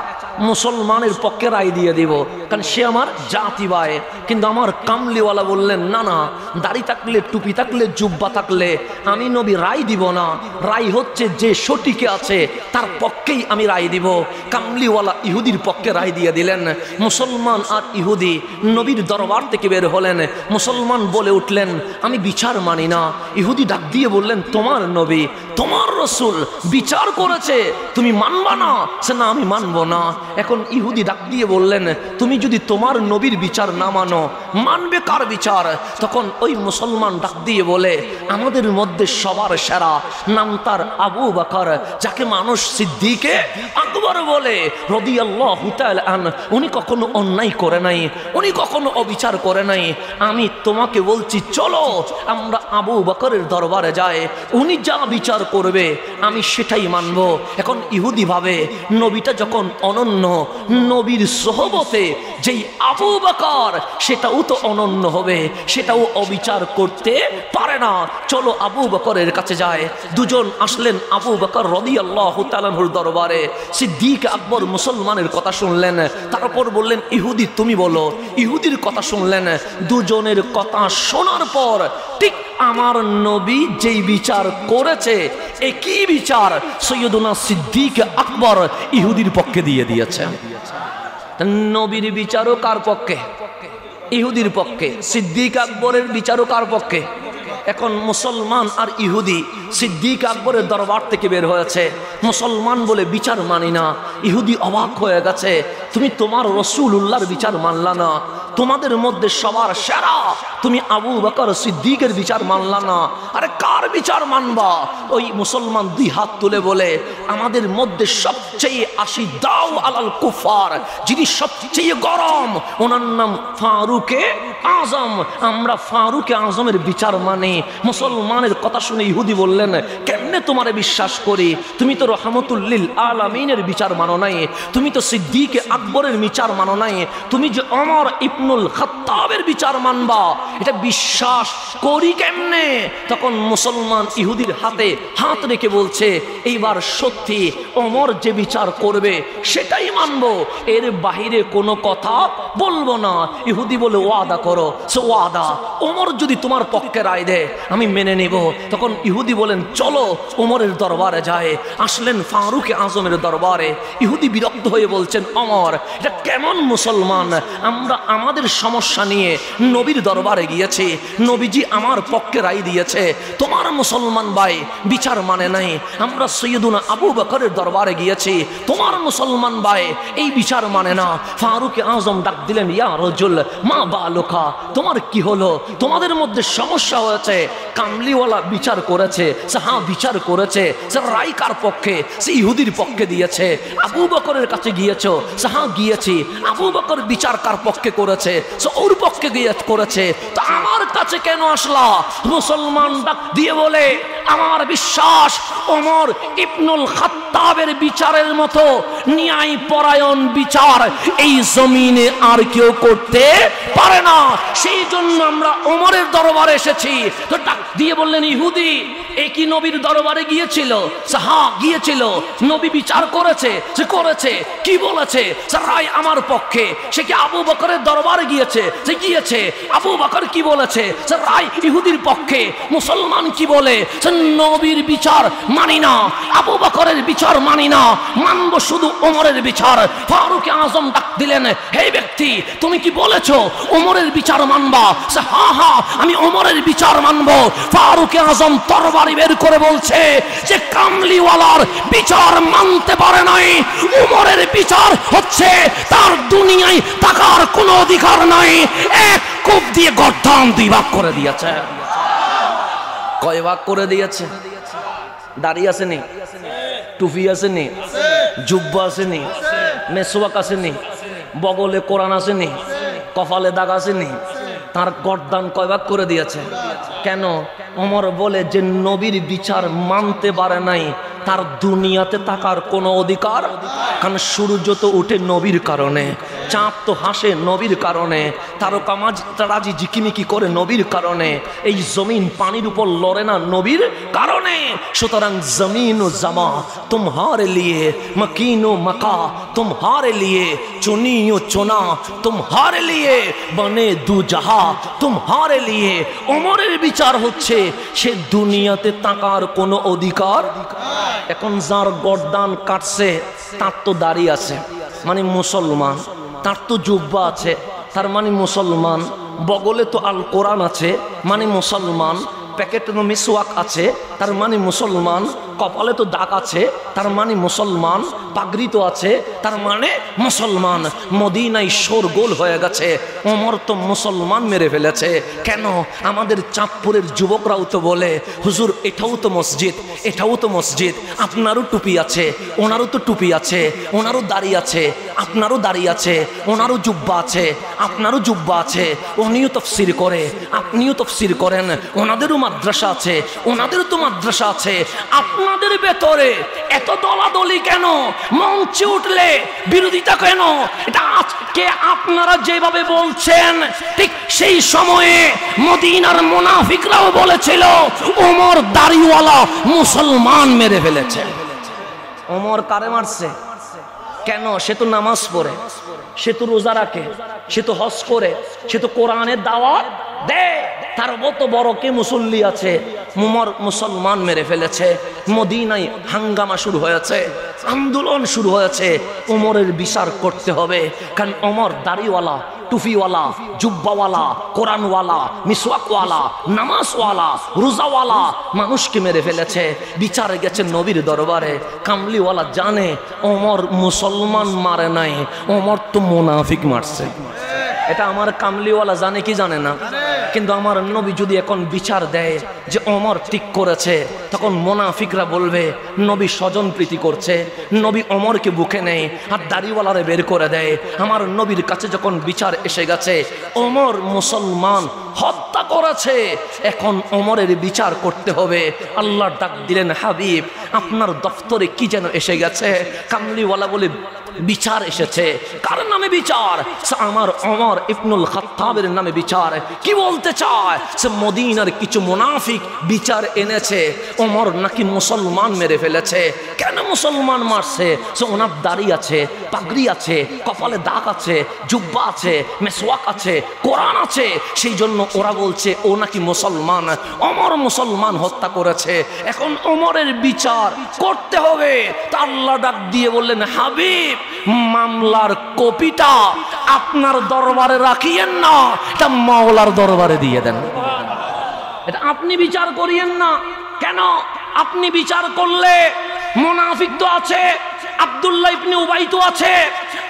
মুসলমানের পক্ষে রায় দিয়ে দিব, কারণ সে আমার জাতি ভাই। কিন্তু আমার কামলিওয়ালা বললেন না না, দাড়ি থাকলে টুপি থাকলে জুব্বা থাকলে আমি নবী রায় দিব না। রায় হচ্ছে যে সঠিকে আছে তার পক্ষেই আমি রায় দিব। কামলিওয়ালা ইহুদির পক্ষে রায় দিয়ে দিলেন। মুসলমান আর ইহুদি নবীর দরবার থেকে বের হলেন। মুসলমান বলে উঠলেন আমি বিচার মানি না। ইহুদি ডাক দিয়ে বললেন তোমার নবী তোমার রসুল বিচার করেছে, তুমি মানবা না? সে না আমি মানবো না। এখন ইহুদি ডাক দিয়ে বললেন তুমি যদি তোমার নবীর বিচার না মানো, মানবে কার বিচার? তখন ওই মুসলমান ডাক দিয়ে বলে আমাদের মধ্যে সবার সেরা, নাম তার আবু বকর, যাকে মানুষ সিদ্দিকে আকবর বলে রাদিয়াল্লাহু তাআলা আনহু। উনি কখনো অন্যায় করে নাই, উনি কখনো অবিচার করে নাই। আমি তোমাকে বলছি চলো আমরা আবু বকরের দরবারে যাই, উনি যা বিচার করবে আমি সেটাই মানবো। এখন ইহুদি ভাবে নবীটা যখন অনন্য, নবীর সোহবতে যেই আবু বকর সেটাও তো অনন্য হবে, সেটাও অবিচার করতে পারে না। চলো আবু বকরের কাছে যায়। দুজন আসলেন আবু বকর রাদিয়াল্লাহু তাআলা আনহুর দরবারে। সিদ্দিক আকবর মুসলমানের কথা শুনলেন, তারপর বললেন ইহুদি তুমি বলো। ইহুদির কথা শুনলেন। দুজনের কথা শোনার পর ঠিক আমার নবী যেই বিচার করেছে একই বিচার সৈয়দুনা সিদ্দিক আকবর ইহুদির পক্ষে দিয়ে দিয়েছে। নবীর বিচারও কার পক্ষে? ইহুদির পক্ষে। সিদ্দিক আকবরের বিচারও কার পক্ষে? এখন মুসলমান আর ইহুদি সিদ্দিক আকবরের দরবার থেকে বের হয়েছে। মুসলমান বলে বিচার মানি না। ইহুদি অবাক হয়ে গেছে, তুমি তোমার রাসূলুল্লাহর বিচার মানলা না, তোমাদের মধ্যে সবার সেরা তুমি আবু বকর সিদ্দিকের বিচার মানলা না, আরে কার বিচার মানবা? ওই মুসলমান দুই হাত তুলে বলে, আমাদের মধ্যে সবচেয়ে আশিদ্দাউ আলাল কুফার, যিনি সবচেয়ে গরম, ওনার নাম ফারুকে আজম, আমরা ফারুকে আজমের বিচার মানে। মুসলমানের কথা শুনে ইহুদি বললেন, কেমনে তোমারে বিশ্বাস করি? তুমি তো রহমতুল লিল আলামিনের বিচার মানো নাই, তুমি তো সিদ্দিক আকবরের বিচার মানো নাই, তুমি যে ওমর ইবনুল খাত্তাবের বিচার মানবা, এটা বিশ্বাস করি কেমনে? তখন মুসলমান ইহুদির হাতে হাত রেখে বলছে, এইবার সত্যি ওমর যে বিচার করবে সেটাই মানবো, এর বাহিরে কোনো কথা বলবো না। ইহুদি বলে, ওয়াদা করো। সে ওয়াদা, ওমর যদি তোমার পক্ষে রায় দেয় আমি মেনে নেব। তখন ইহুদি বলেন, চলো ওমরের দরবারে যায়। আসলেন ফারুক আজমের দরবারে। ইহুদি বিরক্ত হয়ে বলছেন, ওমর এটা কেমন মুসলমান? আমরা আমাদের সমস্যা নিয়ে নবীর দরবারে গিয়েছি, নবীজি আমার পক্ষে রায় দিয়েছে, তোমার মুসলমান ভাই বিচার মানে নাই। আমরা সৈয়দুনা আবু বকরের দরবারে গিয়েছি, তোমার মুসলমান ভাই এই বিচার মানে না। ফারুক আজম ডাক দিলেন, ইয়া রাজুল মা বালুকা, তোমার কি হলো? তোমাদের মধ্যে সমস্যা হয়েছে। কামলিওয়ালা বিচার করেছে, সে হ্যাঁ বিচার করেছে, সে রায় কার পক্ষে? সে ইহুদির পক্ষে দিয়েছে। আবু বকরের কাছে গিয়েছো? সে হ্যাঁ গিয়েছি। আবু বকর বিচার কার পক্ষে করেছে? সে ওর পক্ষে গিয়ে করেছে। তো আমার কাছে কেন আসলা? মুসলমান ডাক দিয়ে বলে, আমার বিশ্বাস ওমর ইবনুল খাত্তাবের বিচারের মতো ন্যায় পরায়ণ বিচার এই জমিনে আর কেউ করতে পারে না, সেই জন্য আমরা ওমরের দরবারে এসেছি। তো ডাক দিয়ে বললেন, ইহুদি এ কি নবীর দরবারে গিয়েছিল? হ্যাঁ গিয়েছিল। নবী বিচার করেছে? সে করেছে। কি বলেছে? সে রায় আমার পক্ষে। সে কি আবু বকরের দরবারে গিয়েছে? সে গিয়েছে। আবু বকর কি বলেছে? সে রায় ইহুদির পক্ষে। মুসলমান কি বলে? সে নবীর বিচার মানি না, আবু বকরের বিচার মানি না, মানব শুধু ওমরের বিচার। ফারুক আজম ডাক দিলেন, হে ব্যক্তি তুমি কি বলেছো ওমরের বিচার মানবা? সে হ্যাঁ হ্যাঁ আমি ওমরের বিচার মানবো। ফারুক আজম তরবারি বের করে বলছে যে কামলিওয়ালার বিচার মানতে পারে নাই, ওমরের বিচার হচ্ছে তার দুনিয়ায় থাকার কোনো অধিকার নাই। এক কোপ দিয়ে গর্দান দুই ভাগ করে দিয়েছে। কয় ভাগ করে দিয়েছে? দাড়ি আসেনি, টুপি আসেনি, জুব্বা আসেনি, মেসওয়াক আসেনি, বগলে কোরআন আসেনি, কপালে দাগ আসেনি, তার গর্দান কয় ভাগ করে দিয়েছে। কেন? ওমর বলে যে নবীর বিচার মানতে পারে নাই, তার দুনিয়াতে থাকার কোনো অধিকার। কারণ সূর্য তো উঠে নবীর কারণে, চাঁদ তো হাসে নবীর কারণে, তারকারাজি ঝিকিমিকি করে নবীর কারণে, এই জমিন পানির উপর লড়ে না নবীর কারণে। সুতরাং জমিন ও জামা তুমহারে লিয়ে, মকিন ও মকা তুমহারে লিয়ে, চুনি ও চোনা তুমহারে লিয়ে, বনে দু জাহা তুমহারে লিয়ে। ওমরের বিচার হচ্ছে সে দুনিয়াতে থাকার কোনো অধিকার। এখন যার গর্দান কাটছে তার তো দাড়ি আছে, মানে মুসলমান, তার তো জুব্বা আছে, তার মানে মুসলমান, বগলে তো আল কোরআন আছে, মানে মুসলমান, প্যাকেটে তো মিসওয়াক আছে, তার মানে মুসলমান, কপালে তো দাগ আছে, তার মানে মুসলমান, পাগড়ি তো আছে, তার মানে মুসলমান। মদিনায় শোরগোল হয়ে গেছে, ওমর তো মুসলমান মেরে ফেলেছে। কেন? আমাদের চাঁদপুরের যুবকরাও তো বলে, হুজুর এটাও তো মসজিদ, এটাও তো মসজিদ, আপনারও টুপি আছে, ওনারও তো টুপি আছে, ওনারও দাড়ি আছে, আপনারও দাড়ি আছে, ওনারও জুব্বা আছে, আপনারও জুব্বা আছে, উনিও তফসির করে, আপনিও তফসির করেন, ওনাদেরও মাদ্রাসা আছে, ওনাদেরও তো মাদ্রাসা আছে। আপনাদের ভেতরে এত দলাদলি কেন? মঞ্চে উঠলে বিরোধিতা কেন? এটা আজকে আপনারা যেভাবে বলছেন, ঠিক সেই সময়ে মদিনার মুনাফিকরাও বলেছিল ওমর দাড়িওয়ালা মুসলমান মেরে ফেলেছে। ওমর কারে মারছে? কেন? সে তো নামাজ পড়ে, সে তো রোজা রাখে, সে তো হজ করে, সে তো কোরআনের দাওয়াত দেয়, তার মতো বড় কে মুসল্লি আছে? ওমর মুসলমান মেরে ফেলেছে। মদিনায় হাঙ্গামা শুরু হয়েছে, আন্দোলন শুরু হয়েছে। ওমরের বিচার করতে হবে, কারণ ওমর দাড়িওয়ালা, টুফিওয়ালা, জুব্বাওয়ালা, কোরআনওয়ালা, মিসওয়াকওয়ালা, নামাজওয়ালা, রোজাওয়ালা মানুষকে মেরে ফেলেছে। বিচারে গেছে নবীর দরবারে। কামলিওয়ালা জানে ওমর মুসলমান মারে নাই, ওমর তো মুনাফিক মারছে। এটা আমার কামলিওয়ালা জানে কি জানে না? কিন্তু আমার নবী যদি এখন বিচার দেয় যে ওমর ঠিক করেছে, তখন মুনাফিকরা বলবে নবী স্বজন প্রীতি করছে, নবী ওমরকে বুকে নেয় আর দাড়িওয়ালারে বের করে দেয়। আমার নবীর কাছে যখন বিচার এসে গেছে ওমর মুসলমান হত্যা করেছে, এখন ওমরের বিচার করতে হবে। আল্লাহ ডাক দিলেন, হাবিব আপনার দফতরে কি যেন এসে গেছে? কামলিওয়ালা বলে বিচার এসেছে। কার নামে বিচার? আমার ওমর ইবনুল খাত্তাবের নামে বিচার। কি বলতে চায়? সে মদিনার কিছু মুনাফিক বিচার এনেছে ওমর নাকি মুসলমান মেরে ফেলেছে। কেন মুসলমান মারছে? সে ওনার দাড়ি আছে, পাগড়ি আছে, কপালে দাগ আছে, জুব্বা আছে, মেসওয়াক আছে, কোরআন আছে, সেই জন্য ওরা বলছে ও নাকি মুসলমান। ওমর মুসলমান হত্যা করেছে, এখন ওমরের বিচার করতে হবে। তা আল্লাহ ডাক দিয়ে বললেন, হাবিব মামলার কপিটা আপনার দরবারে রাখিয়েন না, এটা মাওলার দরবারে দিয়ে দেন। এটা আপনি বিচার করিয়েন না। কেন? আপনি বিচার করলে মুনাফিক তো আছে, আব্দুল্লাহ ইবনে উবাই তো আছে,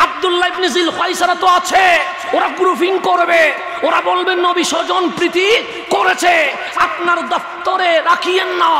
আব্দুল্লাহ ইবনে জিল খায়সারা তো আছে, ওরা গ্রুপিং করবে, ওরা বলবে নবী স্বজন প্রীতি করেছে। আপনার দফতরে রাখিয়েন না,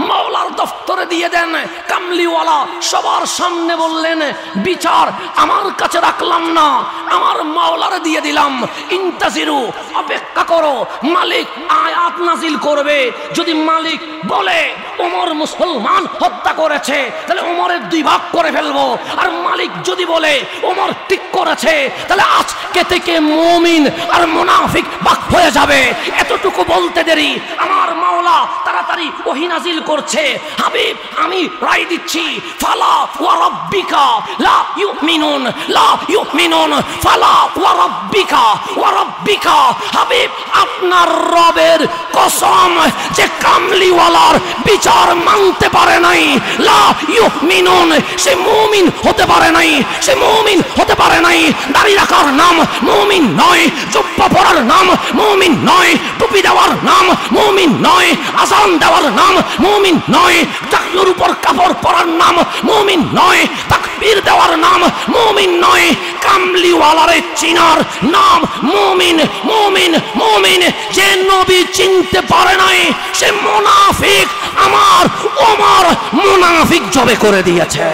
মাওলার দফতরে দিয়ে দেন। কামলিওয়ালা সবার সামনে বললেন, বিচার আমার কাছে রাখলাম না, আমার মাওলারে দিয়ে দিলাম। ইন্তাজিরু, অপেক্ষা করো, মালিক আয়াত নাজিল করবে। যদি মালিক বলে ওমর মুসলমান হত্যা করেছে, তাহলে ওমরের দুই ভাগ করে ফেলবো। আর মালিক যদি বলে ওমর ঠিক করেছে, তাহলে আজকে থেকে মুমিন আর মুনাফিক ভাগ হয়ে যাবে। এতটুকু বলতে দেরি আমার মাওলা তাড়াতাড়ি ওহী নাজিল করছে, হাবিব আমি রায় দিচ্ছি, ফালা ওয়া রাব্বিকা লা ইউমিনুন, লা ইউমিনুন, ফালা ওয়া রাব্বিকা, ওয়া রাব্বিকা। হাবিব আপনার রবের কসম, যে কামলিওয়ালার বিচার মানতে পারে নাই, লা ইউমিনুন, সে মুমিন হতে পারে নাই, সে মুমিন হতে পারে নাই। দাড়ি রাখার নাম মুমিন নয়, জুব্বা পরার নাম মুমিন নয়, টুপি দেওয়ার নাম মুমিন নয়, আযান দেওয়ার নাম মুমিন নয়, টাকলুর উপর কাপড় পরার নাম মুমিন নয়, তাকবীর দেওয়ার নাম মুমিন নয়। কামলিওয়ালারে চিনার নাম মুমিন। মুমিন মুমিন। যে নবী চিনতে পারে নাই সে মুনাফিক। আমার ওমর মুনাফিক জবে করে দিয়েছে।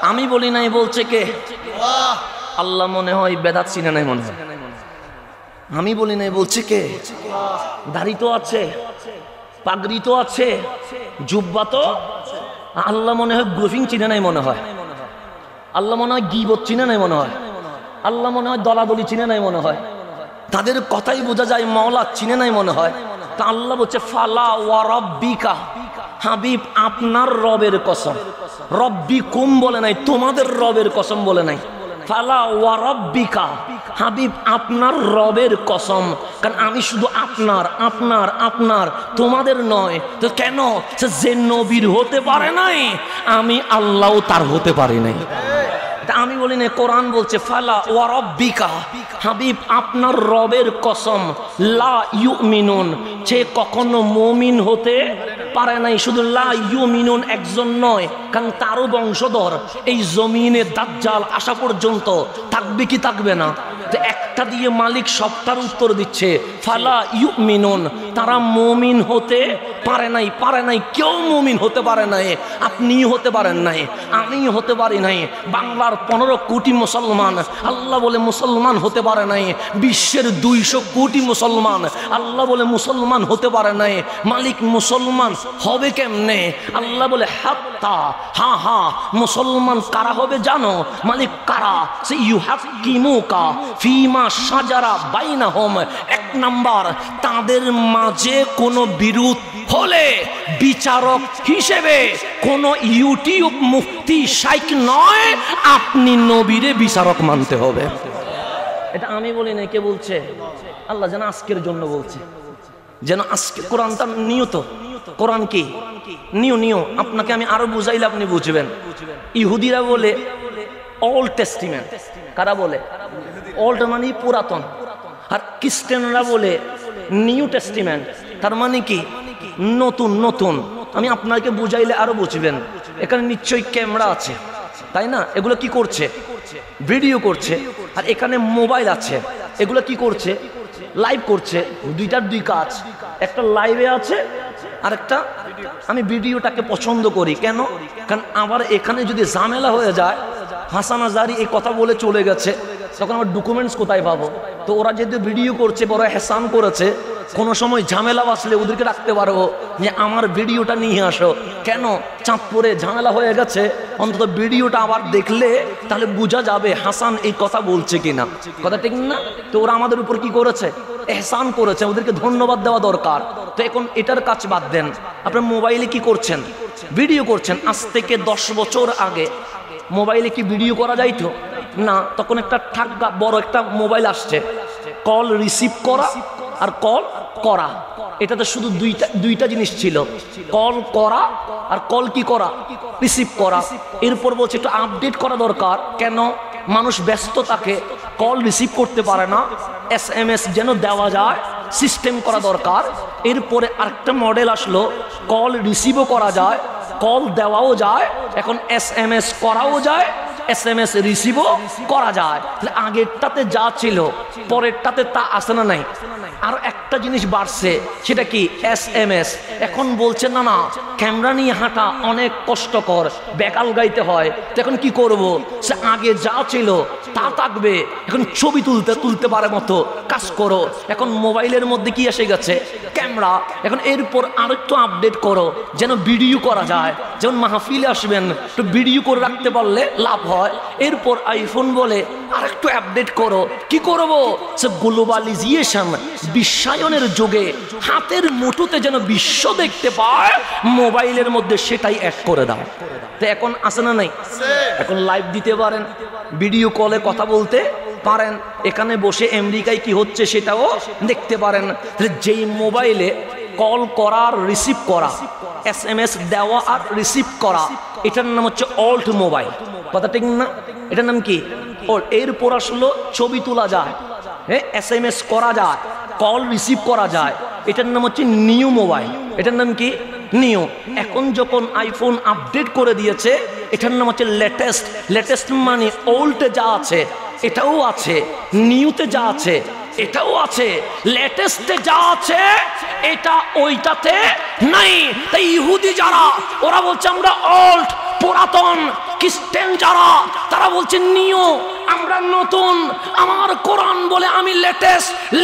আমি বলি নাই, বলছে কে? আল্লাহ মনে হয় বেদাত চিনে নাই মনে হয়। আমি বলি নাই, বলছে কে? দাড়ি তো আছে, পাগড়ি তো আছে, জুব্বা তো। আল্লাহ মনে হয় গ্রুপিং চিনে নাই মনে হয়। আল্লাহ মনে হয় গীবত চিনে নাই মনে হয়। আল্লাহ মনে হয় দলাদলি চিনে নাই মনে হয়। তাদের কথাই বোঝা যায় মাওলা চিনে নাই মনে হয়। তা আল্লাহ বলছে, ফালা ওয়া রাব্বিকা, হাবিব আপনার রবের কসম। রব্বি কুম বলে নাই, তোমাদের রবের কসম বলে নাই। ফালা ওয়া রাব্বিকা, হাবিব আপনার রবের কসম। কারণ আমি শুধু আপনার আপনার আপনার, তোমাদের নয়। তো কেন? যে নবীর হতে পারে নাই, আমি আল্লাহ তার হতে পারি নাই। আমি বলি না, কোরআন বলছে ফালা ওয়া রাব্বিকা, হাবিব আপনার রবের কসম, লা ইউমিনুন, সে কখনো মুমিন হতে পারে নাই। শুধু লা ইউমিনুন একজন নয়, কারণ তারও বংশধর এই জমিনে দাজ্জাল আসা পর্যন্ত থাকবে কি থাকবে না। তো একটা দিয়ে মালিক সবটার উত্তর দিচ্ছে, ফালা ইউমিনুন, তারা মুমিন হতে পারে নাই, পারে নাই, কেউ মুমিন হতে পারে নাই। আপনি হতে পারেন নাই, আমি হতে পারি নাই। বাংলার 15 কোটি মুসলমান, আল্লাহ বলে মুসলমান হতে পারে নাই। বিশ্বের 200 কোটি মুসলমান, আল্লাহ বলে মুসলমান হতে পারে নাই। মালিক মুসলমান হবে কেমনে? আল্লাহ বলে হাত্তা, হা হা, মুসলমান কারা হবে জানো? মালিক কারা? সে ইউহাক্কিমুকা ফিমা শাজারা বাইনাহুম। 1 নাম্বার, তাদের মাঝে কোনো বিরোধ হলে বিচারক হিসেবে কোন ইউটিউব মুফতি শাইখ নয়, আপনি নবীরে বিচারক মানতে হবে। এটা আমি বলি না, কে বলছে? আল্লাহ যেন আজকের জন্য বলছে, যেন আজকে কোরআনটা নিয়ত। কোরআন কি নিয়। আপনাকে আমি আরো বুঝাইলে আপনি বুঝবেন। ইহুদিরা বলে ওল্ড টেস্টিমেন্ট। কারা বলে? ওল্ড মানে পুরাতন। আর খ্রিস্টানরা বলে নিউ টেস্টিমেন্ট, তার মানে কি নতুন। আমি আপনাকে বুঝাইলে আরো বুঝবেন। এখানে নিশ্চয়ই ক্যামেরা আছে, তাই না? এগুলো কি করছে? ভিডিও করছে। আর এখানে মোবাইল আছে, এগুলো কি করছে? লাইভ করছে। দুইটার দুই কাজ, একটা লাইভে আছে আর একটা আমি ভিডিওটাকে পছন্দ করি। কেন? কারণ আবার এখানে যদি ঝামেলা হয়ে যায়, হাসান আজারি এই কথা বলে চলে গেছে, তখন আমার ডকুমেন্টস কোথায় পাবো? তো ওরা যেহেতু ভিডিও করছে, বড় হেসান করেছে, কোনো সময় ঝামেলা বাসলে ওদেরকে রাখতে পারবো যে আমার ভিডিওটা নিয়ে আসো। কেন? চাঁদপুরে ঝামেলা হয়ে গেছে, অন্তত ভিডিওটা আবার দেখলে তাহলে বোঝা যাবে হাসান এই কথা বলছে কিনা। কথা ঠিক না? তো ওরা আমাদের উপর কি করেছে? এহসান করেছে, ওদেরকে ধন্যবাদ দেওয়া দরকার। তো এখন এটার কাজ বাদ দেন, আপনার মোবাইলে কি করছেন? ভিডিও করছেন। আজ থেকে 10 বছর আগে মোবাইলে কি ভিডিও করা যাইতো? না। তখন একটা ঠাক্কা বড় একটা মোবাইল আসছে, কল রিসিভ করা আর কল করা। এটাতে শুধু দুইটা জিনিস ছিল, কল করা আর কল কি করা? রিসিভ করা। এরপর বলছে একটু আপডেট করা দরকার। কেন? মানুষ ব্যস্ত থাকে, কল রিসিভ করতে পারে না, SMS যেন দেওয়া যায়, সিস্টেম করা দরকার। এরপরে আরেকটা মডেল আসলো, কল রিসিভও করা যায়, কল দেওয়াও যায়, এখন SMS করাও যায়, SMS রিসিভও করা যায়। তাহলে আগেরটাতে যা ছিল পরেরটাতে তা আসে না? নাই। আর একটা জিনিস বাড়ছে, সেটা কি? SMS। এখন বলছে না ক্যামেরা নিয়ে হাঁটা অনেক কষ্টকর, বেকাল গাইতে হয়। তো এখন কি করব? সে আগে যা ছিল তা থাকবে, এখন ছবি তুলতে পারে মতো কাজ করো। এখন মোবাইলের মধ্যে কি এসে গেছে? ক্যামেরা। এখন এরপর আরেকটু আপডেট করো যেন ভিডিও করা যায়। যেমন মাহফিলে আসবেন, একটু ভিডিও করে রাখতে পারলে লাভ হয়। এরপর আইফোন বলে আরেকটু আপডেট করো। কি করব? সে গ্লোবালাইজেশন, বিশ্বায়নের যুগে হাতের মুঠোতে যেন বিশ্ব দেখতে পায়, মোবাইলের মধ্যে সেটাই অ্যাড করে দাও। তো এখন আসে না? নাই। এখন লাইভ দিতে পারেন, ভিডিও কলে কথা বলতে পারেন, এখানে বসে আমেরিকায় কি হচ্ছে সেটাও দেখতে পারেন। যেই মোবাইলে কল করা আর রিসিভ করা, SMS দেওয়া আর রিসিভ করা, এটার নাম হচ্ছে ওল্ড মোবাইল। কথা ঠিক না? এটার নাম কি? ওল্ড। এরপর আসলো ছবি তোলা যায়, SMS করা যায়, কল রিসিভ করা যায়, এটার নাম হচ্ছে নিউ মোবাইল। এটার নাম কি? নিউ। এখন যখন আইফোন আপডেট করে দিয়েছে, এটার নাম হচ্ছে লেটেস্ট। লেটেস্ট মানে ওল্ডে যা আছে এটাও আছে, নিউতে যা আছে এটাও আছে, লেটেস্টে যা আছে এটা ওইটাতে নাই। তাই ইহুদি যারা, ওরা বলছে আমরা ওল্ড, পুরাতন। খ্রিস্টান যারা, তারা বলছে নিউ, আমরা নতুন। আমার কোরআন বলে আমি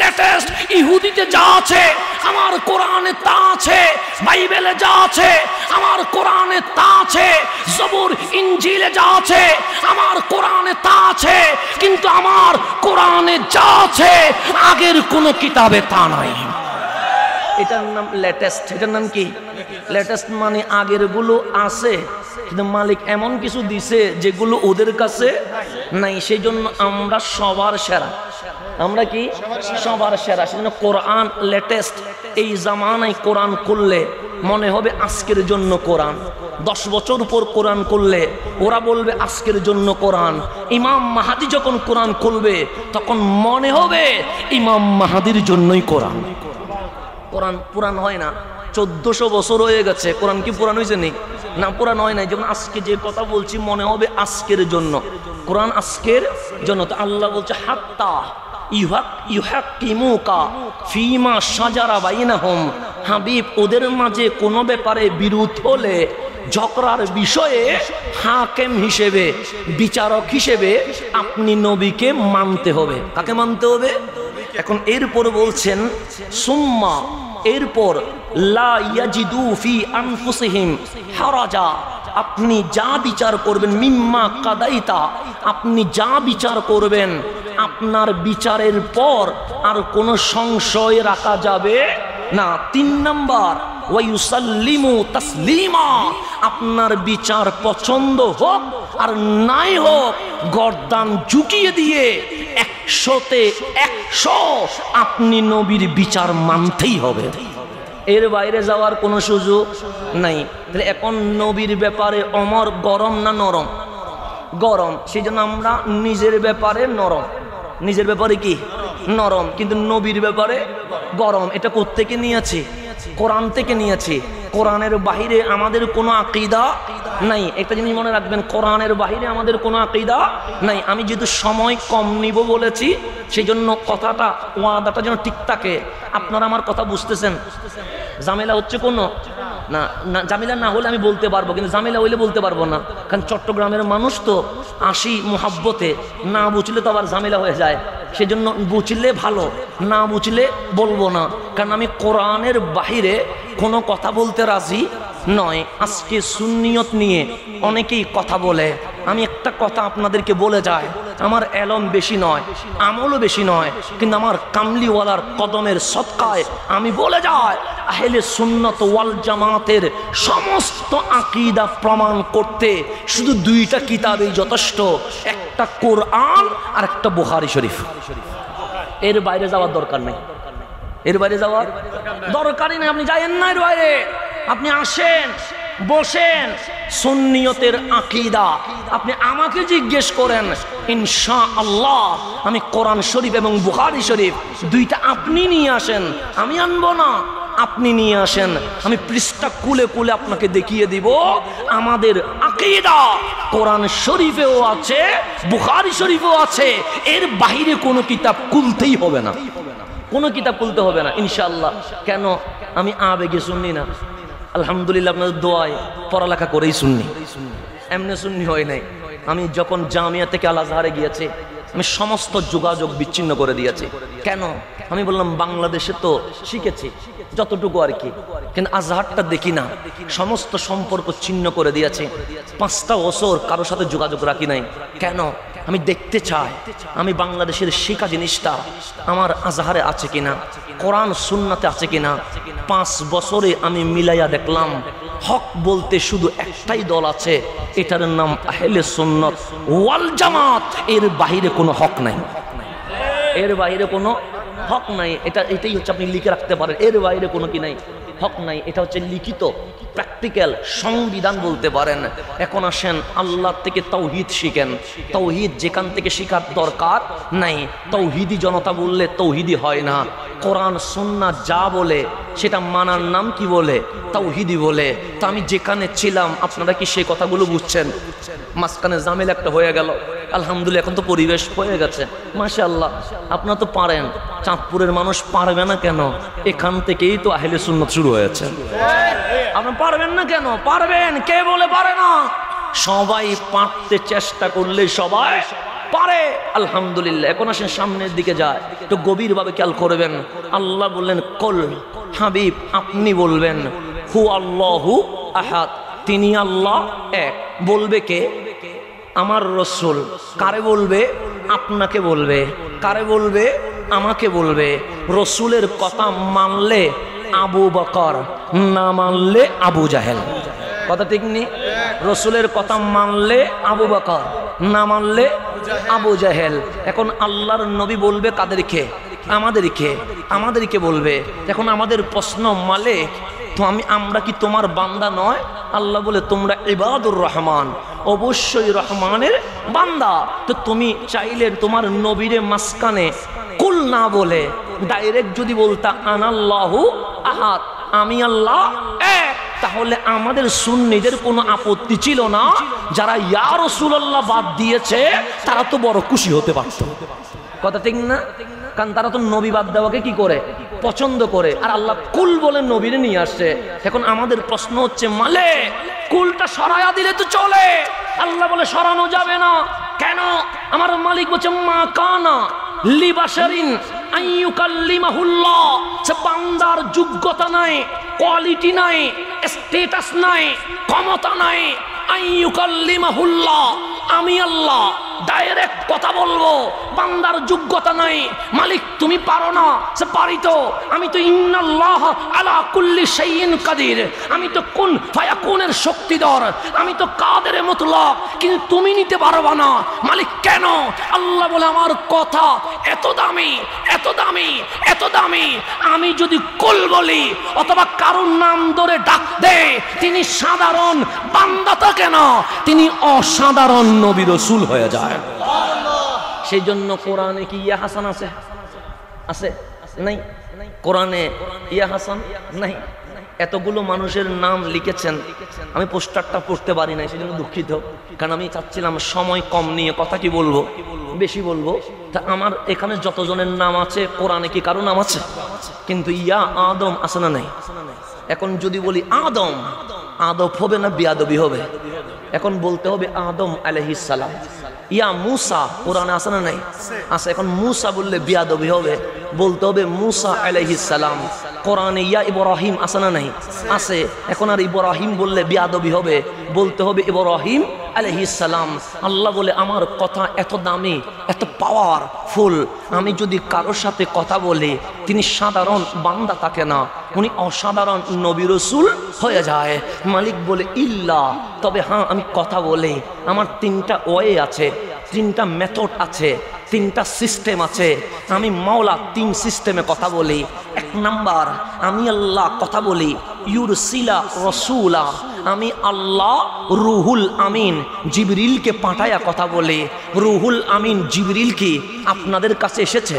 লেটেস্ট। ইহুদিতে যা আছে আমার কোরআনে তা আছে, বাইবেলে যা আছে আমার কোরআনে তা আছে, জবুর ইনজিলে যা আছে আমার কোরআনে তা আছে। কিন্তু আমার কোরআনে যা আছে আগের কোন কিতাবে তা নাই। এটার নাম লেটেস্ট। এটার নাম কি? লেটেস্ট মানে আগের গুলো আছে, কিন্তু মালিক এমন কিছু দিছে যেগুলো ওদের কাছে নাই। সেই জন্য আমরা সবার সেরা। আমরা কি? সবার সেরা। সেজন্য কোরআন লেটেস্ট। এই জামানায় কোরআন করলে মনে হবে আজকের জন্য কোরআন। 10 বছর পর কোরআন করলে ওরা বলবে আজকের জন্য কোরআন। ইমাম মাহাদি যখন কোরআন করবে তখন মনে হবে ইমাম মাহাদির জন্যই কোরআন। কোরআন পুরান হয় না। 1400 বছর হয়ে গেছে, কোরআন কি পুরান হয়েছে? নেই না, পুরান হয় নাই। যেমন আজকে যে কথা বলছি মনে হবে আজকের জন্য, কোরআন আজকের জন্য। তো আল্লাহ বলছে হাত্তা ইউহাক্কিমুকা ফিমা শাজারা বাইনাহুম। হাবিব, ওদের মাঝে কোনো ব্যাপারে বিরোধ হলে, ঝগড়ার বিষয়ে হাকেম হিসেবে, বিচারক হিসেবে আপনি নবীকে মানতে হবে। কাকে মানতে হবে? এখন এরপর বলছেন সুম্মা, এরপর লা ইয়াজিদু ফি আনফুসিহিম হারাজা। আপনি যা বিচার করবেন, মিম্মা কাদাইতা, আপনি যা বিচার করবেন আপনার বিচারের পর আর কোনো সংশয় রাখা যাবে না। 3 নাম্বার ওয়ায়ুসাল্লিমু তাসলিমা। আপনার বিচার পছন্দ হোক আর নাই হোক, গর্দান ঝুঁকিয়ে দিয়ে একটা 100-তে 100 আপনি নবীর বিচার মানতেই হবে, এর বাইরে যাওয়ার কোনো সুযোগ নাই। তাহলে এখন নবীর ব্যাপারে অমর গরম না নরম? গরম। সেই জন্য আমরা নিজের ব্যাপারে নরম, নিজের ব্যাপারে কি নরম, কিন্তু নবীর ব্যাপারে গরম। এটা কোত্থেকে নিয়েছি? কোরআন থেকে নিয়েছি। কোরআনের বাহিরে আমাদের কোনো আকীদা নাই। একটা জিনিস মনে রাখবেন, কোরআনের বাহিরে আমাদের কোনো আকীদা নাই। আমি যেহেতু সময় কম নিব বলেছি, সেই জন্য কথাটা ওয়াদাটা যেন ঠিক থাকে। আপনারা আমার কথা বুঝতেছেন? ঝামেলা হচ্ছে কোনো না? না, ঝামেলা না হলে আমি বলতে পারবো, কিন্তু ঝামেলা হইলে বলতে পারবো না। কারণ চট্টগ্রামের মানুষ তো আসি মুহাব্বতে, না বুঝলে তো আবার ঝামেলা হয়ে যায়। সেজন্য বুঝলে ভালো, না বুঝলে বলবো না। কারণ আমি কোরআনের বাহিরে কোনো কথা বলতে রাজি নয়। আজকে সুন্নিয়ত নিয়ে অনেকেই কথা বলে। আমি একটা কথা আপনাদেরকে বলে যাই, আমার এলম বেশি নয়, আমলও বেশি নয়, কিন্তু আমার কামলিওয়ালার কদমের সদকায় আমি বলে যাই, আহলে সুন্নাত ওয়াল জামাতের সমস্ত আকীদা প্রমাণ করতে শুধু 2টা কিতাবই যথেষ্ট, একটা কোরআন আর একটা বুখারী শরীফ। এর বাইরে যাওয়ার দরকার নেই, এর বাইরে যাওয়ার দরকারই নেই। আপনি যায়েন না এর বাইরে, আপনি আসেন, বসেন। সুন্নিয়তের আকীদা আপনি আমাকে জিজ্ঞেস করেন, ইনশাআল্লাহ আমি কোরআন শরীফ এবং বুখারী শরীফ 2টা আপনি নিয়ে আসেন, আমি আনবো না। আপনি নিয়ে আসেন, আমি পৃষ্ঠা খুলে খুলে আপনাকে দেখিয়ে দিব আমাদের আকীদা কোরআন শরীফেও আছে, বুখারী শরীফেও আছে। এর বাইরে কোনো কিতাব খুলতেই হবে না, কোনো কিতাব খুলতে হবে না ইনশাআল্লাহ। কেন? আমি আবেগে শুননি না, আলহামদুলিল্লাহ আপনাদের দোয়ায় পড়ালেখা করেই শুননি, এমনি শুননি হয় নাই। আমি যখন জামিয়া থেকে আল আজহারে গিয়েছি, আমি সমস্ত যোগাযোগ বিচ্ছিন্ন করে দিয়েছি। কেন? আমি বললাম বাংলাদেশে তো শিখেছি যতটুকু আর কি, কিন্তু আজহারটা দেখি না, সমস্ত সম্পর্ক ছিন্ন করে দিয়েছে। 5টা বছর কারোর সাথে যোগাযোগ রাখি নাই। কেন? আমি দেখতে চাই আমি বাংলাদেশের শিক্ষা জিনিসটা আমার আজহারে আছে কিনা, কোরআন সুন্নাতে আছে কিনা। 5 বছরে আমি মিলাইয়া দেখলাম হক বলতে শুধু একটাই দল আছে, এটার নাম আহলে সুন্নাত ওয়াল জামাত। এর বাইরে কোনো হক নাই, এর বাইরে কোনো হক নাই। এটাই হচ্ছে, আপনি লিখে রাখতে পারেন, এর বাইরে কোনো কি নাই, হক নাই। এটা হচ্ছে লিখিত, প্র্যাকটিক্যাল সংবিধান বলতে পারেন। এখন আসেন আল্লাহ থেকে তাওহীদ শিখেন। তাওহীদ যেখান থেকে শেখার দরকার নাই, তাওহীদি জনতা বললে তাওহীদি হয় না। কোরআন সুন্নাহ যা বলে সেটা মানার নাম কি বলে? তাওহীদি বলে। তো আমি যেখানে ছিলাম, আপনারা কি সেই কথাগুলো বুঝছেন? মাঝখানে জামেলা একটা হয়ে গেল, আলহামদুলিল্লাহ এখন তো পরিবেশ হয়ে গেছে, মাশাআল্লাহ। আপনারা তো পারেন, চাঁদপুরের মানুষ পারবে না কেন? এখান থেকেই তো আহলে সুন্নাত শুরু হয়েছে। আপনি পারবেন না কেন? পারবেন, কে বলে পারে না? সবাই পারতে চেষ্টা করলে সবাই পারে, আলহামদুলিল্লাহ। এখন আসেন সামনের দিকে যায়, তো গভীরভাবে খেয়াল করবেন। আল্লাহ বললেন কল, হাবিব আপনি বলবেন, হু আল্লাহু আহাদ, তিনি আল্লাহ এক। বলবে কে? আমার রসুল। কারে বলবে? আপনাকে বলবে। কারে বলবে? আমাকে বলবে। রসুলের কথা মানলে আবু বকর, না মানলে আবু জাহেল। কথা ঠিক নেই? রসুলের কথা মানলে আবু বকর, না মানলে আবু জাহেল। এখন আল্লাহর নবী বলবে কাদেরকে? আমাদেরকে, আমাদেরকে বলবে। এখন আমাদের প্রশ্ন, মালিক তো আমরা কি তোমার বান্দা নয়? আল্লাহ বলে তোমরা ইবাদুর রহমান, অবশ্যই রহমানের বান্দা। তো তুমি চাইলে তোমার নবীরে মাঝখানে কুল না বলে ডাইরেক্ট যদি বলতা আনাল্লাহু আহাদ, আমি আল্লাহ এক, তাহলে আমাদের সুন্নিদের কোনো আপত্তি ছিল না। যারা ইয়া রাসূলুল্লাহ বাদ দিয়েছে তারা তো বড় খুশি হতে পারত। কথা ঠিক না? কারণ তারা তো নবী বাদ দেওয়াকে কি করে? পছন্দ করে। আর আল্লাহ কুল বলে নবীরে নিয়ে আসছে। এখন আমাদের প্রশ্ন হচ্ছে, মালে কুলটা সরায়া দিলে তো চলে, আল্লাহ বলে সরানো যাবে না কেন? আমার মালিক বলছে মা কানা লিবাশারিন আইয়ুকাল্লিমাহুল্লাহ, সে বান্দার যোগ্যতা নাই, কোয়ালিটি নাই, স্ট্যাটাস নাই, ক্ষমতা নাই। আইয়ুকাল্লিমাহুল্লাহ, আমি আল্লাহ ডাইরেক্ট কথা বলবো, বান্দার যোগ্যতা নাই, মালিক তুমি পারো না, সে পারি তো, আমি তো ইন্নাল্লাহ আলা কুল্লি শাইইন কাদির, আমি তো কুন ফায়াকুনের শক্তিধর, আমি তো কাদের মুতলাক, কিন্তু তুমি নিতে পারবা না। মালিক কেন? আল্লাহ বলে আমার কথা এত দামি, এত দামি, এত দামি, আমি যদি কুল বলি অথবা কারোর নাম ধরে ডাক দে, তিনি সাধারণ বান্দা থাকে না, তিনি অসাধারণ নবী রাসূল হয়ে যায়। সেই জন্য কোরআনে কি ইয়া হাসান আছে? আছে নাই? কোরআনে ইয়া হাসান নাই। এতগুলো মানুষের নাম লিখেছেন, আমি পোস্টারটা পড়তে পারি না, সেজন্য দুঃখিত, কারণ আমি চাচ্ছিলাম সময় কম নিয়ে কথা কি বলবো, বেশি বলবো। তা আমার এখানে যতজনের নাম আছে কোরআনে কি কারো নাম আছে? কিন্তু ইয়া আদম আছে না নাই? এখন যদি বলি আদম, আদব হবে না বিয়াদবি হবে? এখন বলতে হবে আদম আলাইহিস সালাম। ইয়া মুসা কোরআনে আছে না নাই? আছে। এখন মুসা বললে বিয়াদবি হবে, বলতে হবে মুসা আলাইহিস সালাম। কোরআনে ইয়া ইব্রাহিম আছে না নাই? আছে। এখন আর ইব্রাহিম বললে বিয়াদবি হবে, বলতে হবে ইব্রাহিম আলাইহিস সালাম। আল্লাহ বলে আমার কথা এত দামি, এত পাওয়ারফুল, আমি যদি কারোর সাথে কথা বলি তিনি সাধারণ বান্দা থাকে না, উনি অসাধারণ নবী রাসূল হয়ে যায়। মালিক বলে ইল্লা, তবে হ্যাঁ আমি কথা বলি, আমার তিনটা ওয়ে আছে, তিনটা মেথড আছে, তিনটা সিস্টেম আছে। আমি মাওলা তিন সিস্টেমে কথা বলি। এক নাম্বার, আমি আল্লাহ কথা বলি ইউরসিলা রাসূলা, আমি আল্লাহ রুহুল আমিন জিবরিলকে পাঠায়া কথা বলে। রুহুল আমিন জিবরিল কি আপনাদের কাছে এসেছে?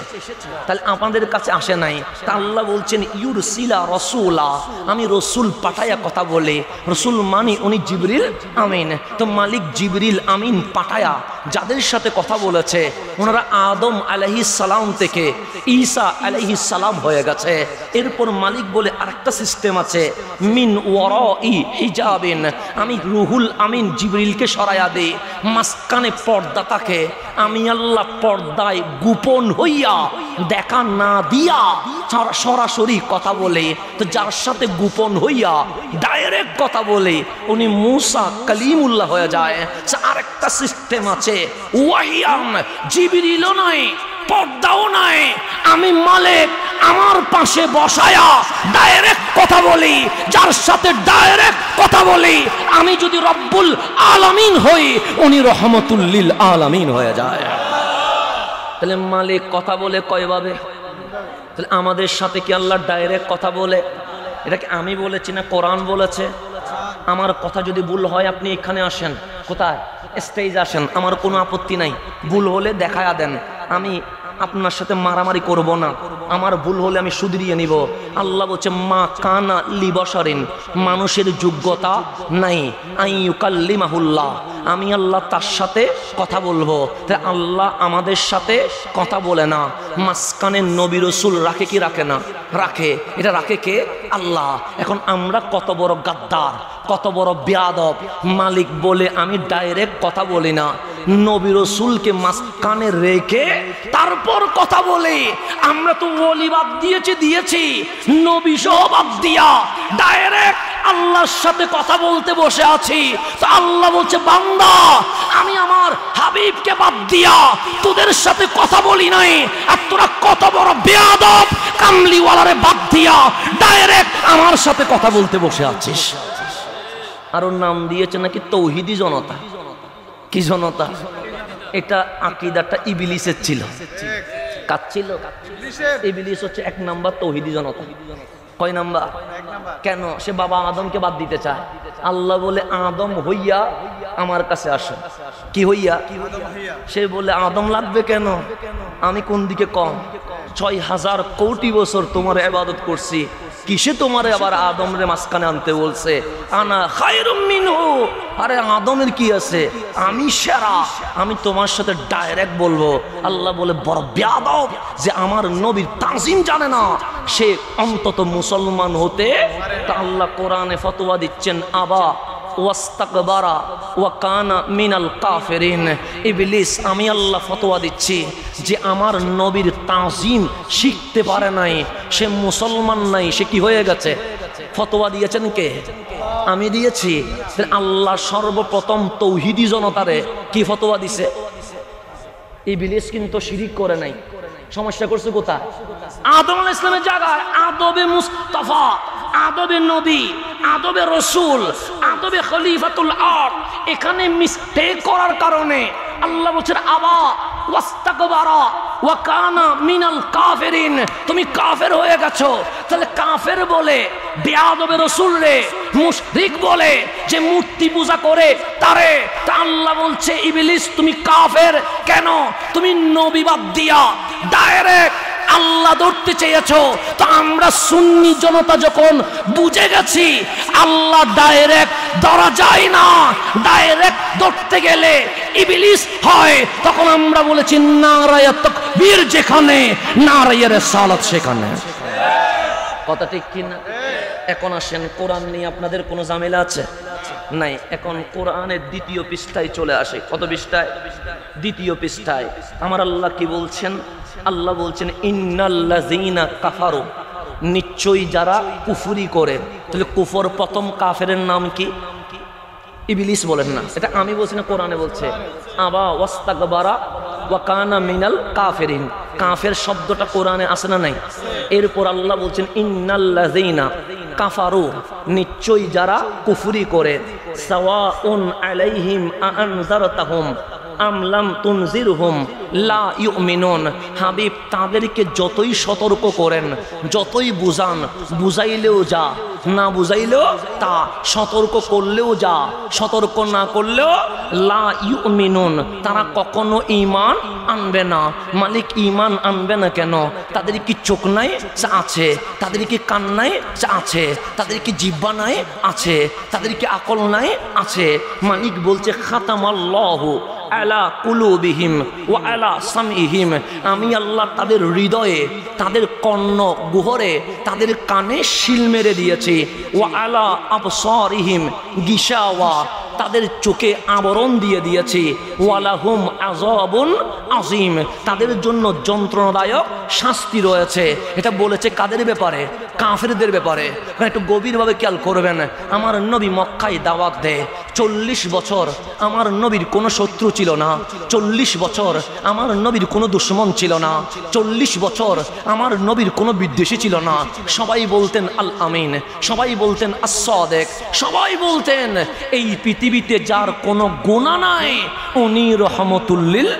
তাহলে আপনাদের কাছে আসে নাই। তা আল্লাহ বলছেন ইউরসিলা রাসূলা, আমি রসুল পাঠায়া কথা বলে। রসুল মানি উনি জিবরিল আমিন। তো মালিক জিবরিল আমিন পাঠায়া যাদের সাথে কথা বলেছে ওনারা আদম আলাইহিস সালাম থেকে ঈসা আলাইহিস সালাম হয়ে গেছে। এরপর মালিক বলে আরেকটা সিস্টেম আছে, মিন ওয়ারাই হিজাবিন, আমি রুহুল আমিন জিবরিলকে সরায়া দেই, মাঝখানে পর্দা থাকে, আমি আল্লাহ পর্দায় গোপন হইয়া দেখা না দিয়া সরাসরি কথা বলে। তো যার সাথে গোপন হইয়া ডাইরেক্ট কথা বলে উনি মুসা কালিমুল্লাহ হয়ে যায়। আরেকটা সিস্টেম আছে, ওয়াহিয়ান জিবরিলও নাই, পর্দাও নাই, আমি মালিক আমার পাশে বসায়া ডাইরেক্ট কথা বলি। যার সাথে ডাইরেক্ট কথা বলি আমি যদি রব্বুল আলামিন হই, উনি রহমতুল লিল আলামিন হয়ে যায়। তাহলে মালিক কথা বলে কয়ভাবে? তাহলে আমাদের সাথে কি আল্লাহ ডাইরেক্ট কথা বলে? এটা কি আমি বলেছি না কোরআন বলেছে? আমার কথা যদি ভুল হয় আপনি এখানে আসেন, কোথায় স্টেজ আসেন, আমার কোনো আপত্তি নাই। ভুল হলে দেখায়া দেন, আমি আপনার সাথে মারামারি করব না, আমার ভুল হলে আমি শুধরিয়ে নিব। আল্লাহ বলছে মা কানা লিবশরিন, মানুষের যোগ্যতা নাই আইয়ুকাল্লিমাহুল্লাহ, আমি আল্লাহ তার সাথে কথা বলবো। তাই আল্লাহ আমাদের সাথে কথা বলে না, মাঝখানে নবী রাসূল রাখে কি রাখে না? রাখে। এটা রাখে কে? আল্লাহ। এখন আমরা কত বড় গাদ্দার, কত বড় বেয়াদব। মালিক বলে আমি ডাইরেক্ট কথা বলি না, নবী রাসূলকে মাঝখানে রেখে তারপর কথা বলে। আমরা তো ওলি বাদ দিয়েছি, নবী সহ বাদ দিয়া ডাইরেক্ট আল্লাহর সাথে কথা বলতে বসে আছি। তো আল্লাহ বলছে বান্দা, আমি আমার হাবিবকে বাদ দিয়া তোদের সাথে কথা বলি নাই, আর তোরা কত বড় বেয়াদব, কামলিওয়ালারে বাদ দিয়া ডাইরেক্ট আমার সাথে কথা বলতে বসে আছিস। আর ওর নাম দিয়েছে নাকি তৌহিদি জনতা। কি জনতা? এটা আকীদাটা ইবলিসের ছিল। কার ছিল? ইবলিস হচ্ছে এক নাম্বার তৌহিদি জনতা। কয় নাম্বার? কেন? সে বাবা আদমকে বাদ দিতে চায়। আল্লাহ বলে আদম হইয়া আমার কাছে আসো। কি হইয়া? সে বলে আদম লাগবে কেন? আমি কোন দিকে কম? ৬,০০০ কোটি বছর তোমার ইবাদত করছি, কিসে তোমারে আবার আদমরে মাঝখানে আনতে বলছে? আনা খায়রুম মিনহু, আরে আদমের কি আছে, আমি সেরা, আমি তোমার সাথে ডাইরেক্ট বলবো। আল্লাহ বলে বড় বেয়াদব যে আমার নবীর তাজিম জানে না, সে অন্তত মুসলমান হতে। তা আল্লাহ কোরআনে ফতোয়া দিচ্ছেন আবা ওয়াস্তাকবারা ওয়া কানা মিনাল কাফিরিন। ইবলিস, আমি আল্লাহ ফতোয়া দিচ্ছি যে আমার নবীর তাজিম শিখতে পারে নাই, সে মুসলমান নাই, সে কি হয়ে গেছে? ফতোয়া দিয়েছেন কে? আমি দিয়েছি। আল্লাহ সর্বপ্রথম তৌহিদি জনতারে কি ফতোয়া দিছে? ইবলিস কিন্তু শিরিক করে নাই, সমস্যা করছে কোথায়? আদম আলাইহিস সালামের জায়গায় আদবে মুস্তাফা, আদবে নবী, আদবে রসুল, আদবে খলিফাতুল আরদ, এখানে মিস্টেক করার কারণে আল্লাহ বলছেন আবা ওয়াস্তাকবারা ওয়া কানা মিনাল কাফিরিন, তুমি কাফের হয়ে গেছো। তাহলে কাফের বলে বেয়াদবে রসুল রে, মুশরিক বলে যে মূর্তি পূজা করে তারে, তা আল্লাহ বলছে ইবলিস তুমি কাফের কেন? তুমি নবী বাদ দিয়া ডাইরেক্ট আল্লাহ ধরতে চেয়েছো। তো আমরা সুন্নি জনতা যখন বুঝে গেছি আল্লাহ ডাইরেক্ট ধরা যায় না, ডাইরেক্ট ধরতে গেলে ইবলিস হয়, তখন আমরা বলেছি নারায়ে তাকবীর যেখানে, নারায়ে রিসালাত সেখানে। কথা ঠিক কিনা? এখন আসেন, কোরআন নিয়ে আপনাদের কোনো ঝামেলা আছে? নাই। এখন কোরআনের দ্বিতীয় পৃষ্ঠায় চলে আসে। কত পৃষ্ঠায়? দ্বিতীয় পৃষ্ঠায় আমার আল্লাহ কি বলছেন? আল্লাহ বলছেন ইন্নাল্লাযীনা কাফারু, নিশ্চয়ই যারা কুফরি করে। তাহলে কুফর প্রথম কাফের নাম কি? ইবলিস বলেন না, এটা আমি বলছি না, কোরআনে বলছে আবা ওয়াস্তাকবারা ওয়া কানা মিনাল কাফিরিন। কাফের শব্দটা কোরআনে আছে না নাই? এরপর আল্লাহ বলছেন ইন্নাল্লাযীনা কাফারু, নিশ্চয়ই যারা কুফরি করে, সাওয়াউন আলাইহিম আনজারতাহুম আম লাম তুনজিরহুম লা ইউমিনুন। হাবিব তাদেরকে যতই সতর্ক করেন, যতই বুঝান, বুঝাইলেও যা, না বুঝাইলেও তা, সতর্ক করলেও যা, সতর্ক না করলেও লা ইউমিনুন, তারা কখনো ঈমান আনবে না। মালিক ঈমান আনবে না কেন? তাদের কি চোখ নাই? আছে। তাদের কি কান নাই? আছে। তাদের কি জিহ্বা নাই? আছে। তাদের কি আকল নাই? আছে। মালিক বলছে খাতামাল্লাহু আলা কুলুবিহিম ওয়া আলা সামইহিম, আমি আল্লাহ তাদের হৃদয়ে, তাদের কর্ণ গুহরে, তাদের কানে শিল মেরে দিয়েছি। ওয়া আলা আবসারিহিম গিশাওয়া, তাদের চোখে আবরণ দিয়ে দিয়েছি। ওয়ালাহুম আযাবুন আযীম, তাদের জন্য যন্ত্রণাদায়ক শাস্তি রয়েছে। এটা বলেছে কাদের ব্যাপারে? কাফেরদের ব্যাপারে। একটু গভীরভাবে খেয়াল করবেন। আমার নবী মক্কায় দাওয়াত দেয়, 40 বছর আমার নবীর কোনো শত্রু ছিল না, 40 বছর আমার নবীর কোনো দুশমন ছিল না, 40 বছর আমার নবীর কোনো বিদ্বেষী ছিল না। সবাই বলতেন আল আমিন, সবাই বলতেন আস-সাদিক, সবাই বলতেন এই পৃথিবীতে যার কোনো গুনাহ নাই উনি রহমতুল লিল,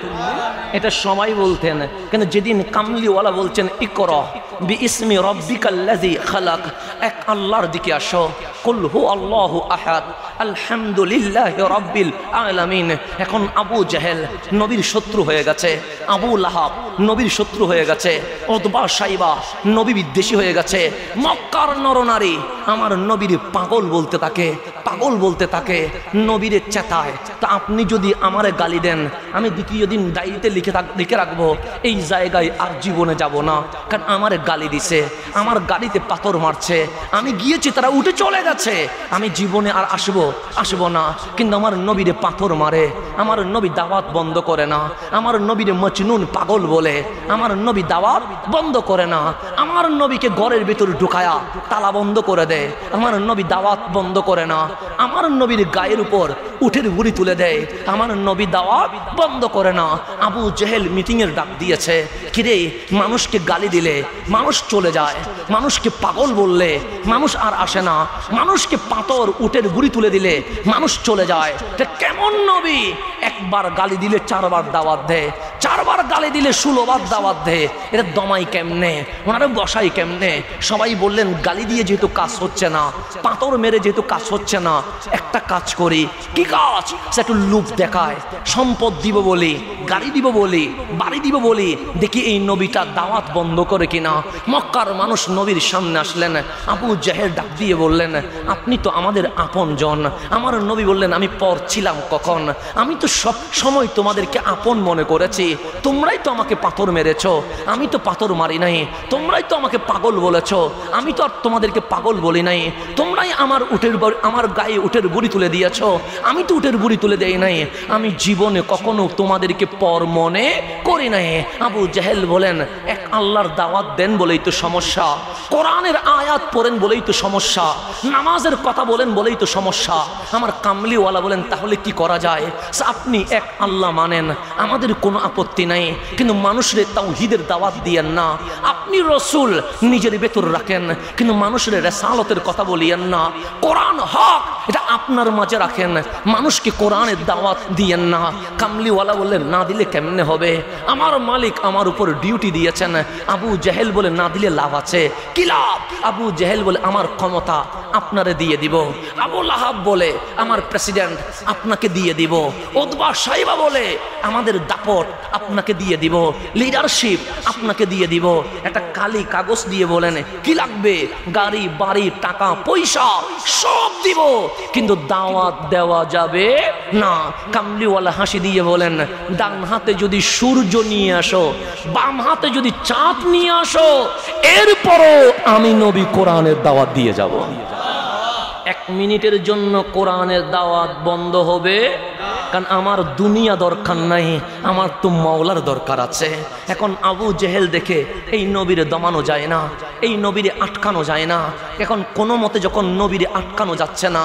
এটা সবাই বলতেন। কিন্তু যেদিন কামলিওয়ালা বলছেন ইকরা বিইসমি রাব্বিকাল্লাযী খালাক, এক আল্লাহর দিকে আসো, কুল হু আল্লাহু আহাদ আলহামদুলিল্লাহি রাব্বিল আলামিন। এখন আবু জাহেল নবীর শত্রু হয়ে গেছে, আবু লাহাব নবীর শত্রু হয়ে গেছে, উতবা সাইবা নবী বিদ্বেষী হয়ে গেছে। মক্কার নরনারী আমার নবীর পাগল বলতে থাকে, পাগল বলতে থাকে, নবীর চেতায়। তা আপনি যদি আমারে গালি দেন, আমি দ্বিতীয় দিন ডায়েরিতে লিখে রাখবো, এই জায়গায় আর জীবনে যাব না, কারণ আমার গালি দিছে, আমার গাড়িতে পাথর মারছে, আমি গিয়েছি তারা উঠে চলে গেছে, আমি জীবনে আর আসবো না। কিন্তু আমার নবীরে পাথর মারে, আমার নবী দাওয়াত বন্ধ করে না, আমার নবীরে মজনুন পাগল বলে, আমার নবী দাওয়াত বন্ধ করে না, আমার নবীকে ঘরের ভিতর ঢুকায়া তালা বন্ধ করে দেয়, আমার নবী দাওয়াত বন্ধ করে না, আমার নবীর গায়ের উপর উঠের বুড়ি তুলে দেয়, আমার নবী দাওয়াত বন্ধ করে না। আবু জেহেল মিটিংয়ের ডাক দিয়েছে, কিরে মানুষকে গালি দিলে মানুষ চলে যায়, মানুষকে পাগল বললে মানুষ আর আসে না, মানুষকে পাথর উঠের বুড়ি তুলে দিলে মানুষ চলে যায়। কেমন নবী? একবার গালি দিলে 4 বার দাওয়াত দেয়, 4 বার গালি দিলে 16 বার দাওয়াত দেয়। এটা দমাই কেমনে, ওনারা বসাই কেমনে? সবাই বললেন গালি দিয়ে যেহেতু কাজ হচ্ছে না, পাথর মেরে যেহেতু কাজ হচ্ছে না, একটা কাজ করি। কি কাজ? সে একটু লুক দেখায়, সম্পদ দিব বলি, গাড়ি দিব বলি, বাড়ি দিব বলি, দেখি এই নবীটা দাওয়াত বন্ধ করে কিনা। মক্কার মানুষ নবীর সামনে আসলেন, আবু জাহেল ডাক দিয়ে বললেন আপনি তো আমাদের আপন জন। আমার নবী বললেন আমি পর ছিলাম কখন? আমি তো সব সময় তোমাদেরকে আপন মনে করেছি, তোমরাই তো আমাকে পাথর মেরেছো, আমি তো পাথর মারি নাই, তোমরাই তো আমাকে পাগল বলেছো, আমি তো আর তোমাদেরকে পাগল বলি নাই, তোমরাই আমার গায়ে উটের বুড়ি তুলে দিয়েছো, আমি তো উটের বুড়ি তুলে দেই নাই, আমি জীবনে কখনো তোমাদেরকে পর মনে করি নাই। আবু জাহেল বলেন এক আল্লাহর দাওয়াত দেন বলেই তো সমস্যা, কোরআনের আয়াত পড়েন বলেই তো সমস্যা, নামাজের কথা বলেন বলেই তো সমস্যা। আমার কামলিওয়ালা বলেন তাহলে কি করা যায়? আপনি এক আল্লাহ মানেন, আমাদের কোনো আপন আপত্তি নাই, কিন্তু মানুষের তাওহীদের দাওয়াত দিয়েন না। আপনি রসুল নিজের ভেতর রাখেন, কিন্তু মানুষের রিসালাতের কথা বলিয়েন না। কোরআন হক এটা আপনার মাঝে রাখেন, মানুষকে কোরআনের দাওয়াত দিয়েন না। কামলিওয়ালা বললেন না দিলে কেমনে হবে, আমার মালিক আমার উপর ডিউটি দিয়েছেন। আবু জেহেল বলে না দিলে লাভ আছে, কি লাভ? আবু জেহেল বলে আমার ক্ষমতা আপনারে দিয়ে দিব। আবু লাহাব বলে আমার প্রেসিডেন্ট আপনাকে দিয়ে দিব। উতবা সাইবা বলে আমাদের দাপট আপনাকে দিয়ে দিব, লিডারশিপ আপনাকে দিয়ে দিব। একটা কালি কাগজ দিয়ে বলেন কি লাগবে, গাড়ি বাড়ি টাকা পয়সা সব দিব, কিন্তু দাওয়াত দেওয়া যাবে না। কামলিওয়ালা হাসি দিয়ে বলেন ডান হাতে যদি সূর্য নিয়ে আসো, বাম হাতে যদি চাঁদ নিয়ে আসো, এরপরও আমি নবী কোরআনের দাওয়াত দিয়ে যাব। 1 মিনিটের জন্য কোরআনের দাওয়াত বন্ধ হবে? কারণ আমার দুনিয়া দরকার নাই, আমার তো মাওলার দরকার আছে। এখন আবু জেহেল দেখে এই নবীরে দমানো যায় না, এই নবীরে আটকানো যায় না। এখন কোনো মতে যখন নবীরে আটকানো যাচ্ছে না,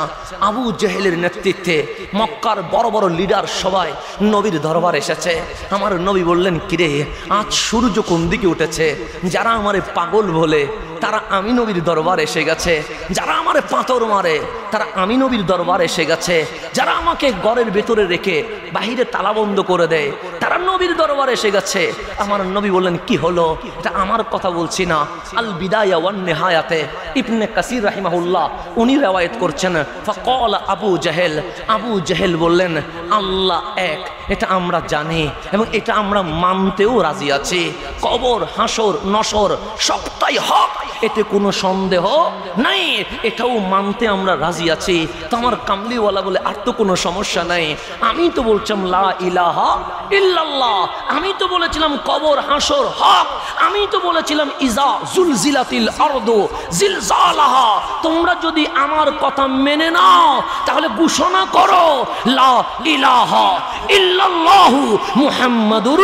আবু জেহেলের নেতৃত্বে মক্কার বড় বড় লিডার সবাই নবীর দরবার এসেছে। আমার নবী বললেন কিরে আজ সূর্য কোন দিকে উঠেছে? যারা আমারে পাগল বলে তারা আমি নবীর দরবার এসে গেছে, যারা আমারে পাথর মারে তারা আমি নবীর দরবার এসে গেছে, যারা আমাকে ঘরের ভেতরে রেখে বাহিরে তালা বন্ধ করে দেয় তারা নবীর দরবার এসে গেছে। আমার নবী বললেন কি হলো? এটা আমার কথা বলছি না, আল বিদায়া ওয়ান নিহায়াতে ইবনে কাসির রাহিমাহুল্লাহ উনি রওয়ায়াত করছেন। ফাকাল আবু জেহেল, আবু জেহেল বললেন আল্লাহ এক, এটা আমরা জানি এবং এটা আমরা মানতেও রাজি আছি। কবর হাসর নসর সবটাই হক, এতে কোনো সন্দেহ নাই, এটাও মানতে আমরা রাজি আছি। তো আমার কামলিওয়ালা বলে আর তো কোনো সমস্যা নাই, আমি তো বলছিলাম লা ইলাহা ইল্লাল্লাহ, আমি তো বলেছিলাম কবর হাসর হক, আমি তো বলেছিলাম ইজা জুলজিলাতিল আরদু জিলজালাহা। তোমরা যদি আমার কথা মেনে নাও তাহলে ঘোষণা করো লা ইলাহা ইল্লাল্লাহু মুহাম্মাদুর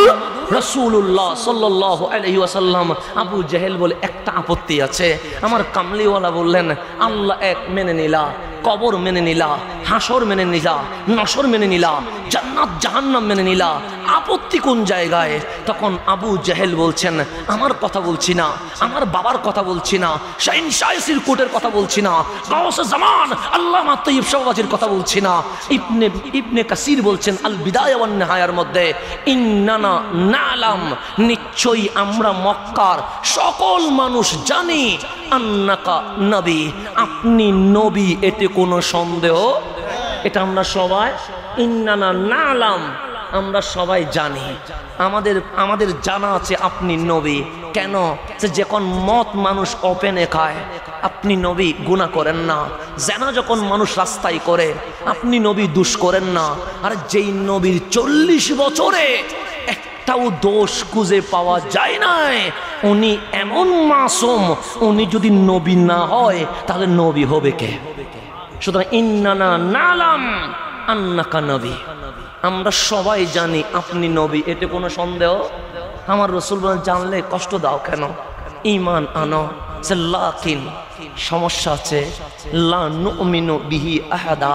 রাসূলুল্লাহ সাল্লাল্লাহু আলাইহি ওয়াসাল্লাম। আবু জেহেল বলে একটা আপত্তি আছে। আমার কামলিওয়ালা বললেন আল্লাহ এক মেনে নিলা, কবর মেনে নিলা, হাসর মেনে নিলা, নসর মেনে নিলা, জান্নাত জাহান্নাম মেনে নিলা, আপত্তি কোন জায়গায়? তখন আবু জেহেল বলছেন আমার কথা বলছি না, আমার বাবার কথা বলছি না, শাইন শাইসির কোটের কথা বলছি না, গাউসে জামান আল্লামা তাইয়্যিব শাহবাজির কথা বলছি না। ইবনে কাসির বলছেন আল বিদায়া ওয়ান নিহায়ার মধ্যে ইন্নানা নালাম, নিশ্চয়ই আমরা মক্কার সকল মানুষ জানি আন্নাকা নবী, আপনি নবী, এতে কোনো সন্দেহ, এটা আমরা সবাই ইন্নানা নালাম, আমরা সবাই জানি, আমাদের জানা আছে আপনি নবী। কেন? যখন মদ মানুষ ওপেনে খায় আপনি নবী গুনাহ করেন না, জানা যখন মানুষ রাস্তায় করে আপনি নবী দুষ করেন না। আর যেই নবীর 40 বছরে একটাও দোষ খুঁজে পাওয়া যায় নাই, উনি এমন মাসুম, উনি যদি নবী না হয় তাহলে নবী হবে কে? সুতরাং ইন্নানা নালাম আন্নাকা নবী, আমরা সবাই জানি আপনি নবী, এতে কোনো সন্দেহ। আমার রাসূল বলেন জানলে কষ্ট দাও কেন, ঈমান আনো। লাকিন সমস্যা আছে, লা নুমিনু বিহি আহাদা,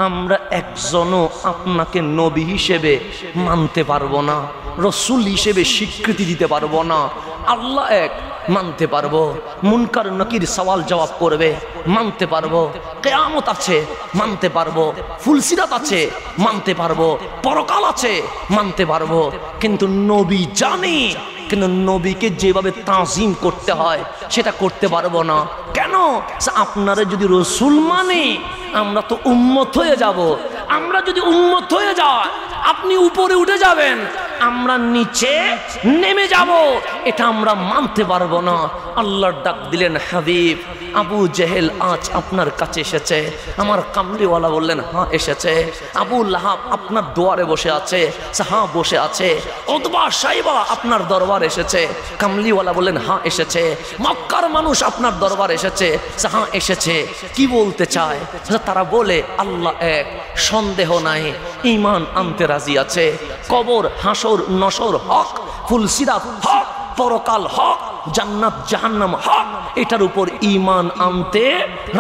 আমরা একজনও আপনাকে নবী হিসেবে মানতে পারবো না, রসুল হিসেবে স্বীকৃতি দিতে পারবো না। আল্লাহ এক মানতে পারবো, মুনকার নকির সওয়াল জবাব করবে মানতে পারবো, কিয়ামত আছে মানতে পারবো, ফুলসিরাত আছে মানতে পারবো, পরকাল আছে মানতে পারবো, কিন্তু নবী জানি, কিন্তু নবীকে যেভাবে তাজিম করতে হয় সেটা করতে পারবো না। কেন? আপনারা যদি রসুল মানে আমরা তো উম্মত হয়ে যাব, আমরা যদি উম্মত হয়ে যায় আপনি উপরে উঠে যাবেন, আমরা নিচে নেমে যাব, এটা আমরা মানতে পারবো না। আল্লাহর ডাক দিলেন হাবিব আবু জেহেল আজ আপনার কাছে এসেছে। আমার কামলিওয়ালা বললেন হ্যাঁ এসেছে। আবু লাহাব আপনার দুয়ারে বসে আছে, হ্যাঁ বসে আছে। উতবা সাইবা আপনার দরবার এসেছে। কামলিওয়ালা বললেন হ্যাঁ এসেছে। মক্কার মানুষ আপনার দরবার এসেছে, হ্যাঁ এসেছে। কি বলতে চায়? তারা বলে আল্লাহ এক, সন্দেহ নাই, ঈমান আনতে রাজি আছে, কবর হাসর নসর হক, ফুলসিরাত হক, পরকাল হক, জান্নাত জাহান্নাম হক, এটার উপর ঈমান আনতে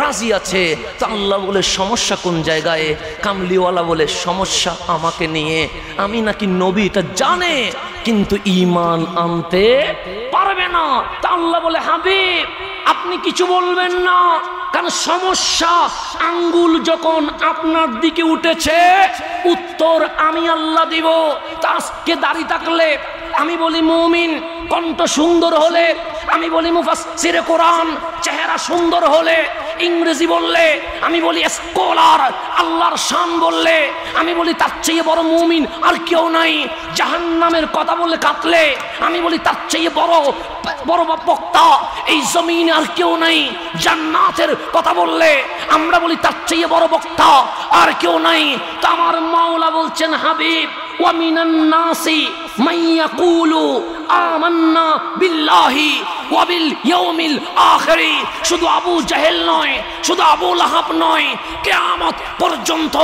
রাজি আছে। তো আল্লাহ বলে সমস্যা কোন জায়গায়? কামলিওয়ালা বলে সমস্যা আমাকে নিয়ে, আমি নাকি নবী এটা জানে, কিন্তু ঈমান আনতে পারবে না। তা আল্লাহ বলে, হাবিব আপনি কিছু বলবেন না, কারণ সমস্যা আঙ্গুল যখন আপনার দিকে উঠেছে উত্তর আমি আল্লাহ দিব। তা আজকে দাড়ি থাকলে আমি বলি মুমিন, কণ্ঠ সুন্দর হলে আমি বলি মুফাসসিরে কোরআন, চেহারা সুন্দর হলে ইংরেজি বললে আমি বলি স্কলার, আল্লাহর শান বললে আমি বলি তার চেয়ে বড় মুমিন আর কেউ নাই। জাহান্নামের কথা বলে কাঁদলে আমি বলি তার চেয়ে বড় বক্তা এই জমিনে আর কেউ নাই। জান্নাতের কথা বললে আমরা বলি তার চেয়ে বড় বক্তা আর কেউ নাই। তো আমার মাওলা বলছেন, হাবিব ওয়া মিনান নাসি মান ইয়াকুলু আমান্না বিল্লাহি ওয়া বিল ইয়াউমিল আখির। শুধু আবু জাহেল নয়, শুধু আবু লাহাব নয়, কিয়ামত পর্যন্ত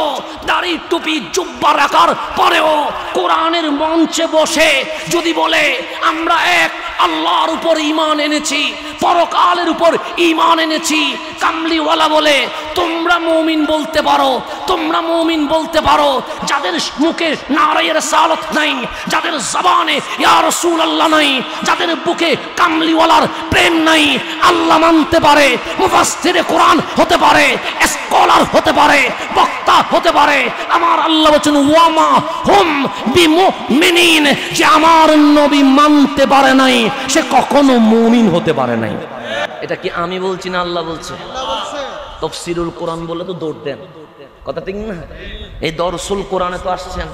দাড়ি টুপি জুব্বা রাখার পরেও কোরআনের মঞ্চে বসে যদি বলে আমরা এক আল্লাহর উপর ঈমান এনেছি, পরকালের উপর ঈমান এনেছি, কামলিওয়ালা বলে তোমরা মুমিন বলতে পারো, তোমরা মুমিন বলতে পারো। যাদের মুখে নারায়ে রিসালাত নাই, যাদের জবানে ইয়া রাসূলুল্লাহ নাই, যাদের বুকে কামলিওয়ালার প্রেম নাই, আল্লাহ মানতে পারে, মুফাসসিরে কোরআন হতে পারে, স্কলার হতে পারে, বক্তা হতে পারে। আমার আল্লাহ বলেন ওয়ামা হুম বিমুমিনিন, যে আমার নবী মানতে পারে নাই সে কখনো মুমিন হতে পারে নাই। এটা কি আমি বলছি না আল্লাহ বলছে? তাফসীরুল কোরআন বলে তো দৌড় দেন, কথা ঠিক না? এই দরসুল কোরআনে তো আসছেন,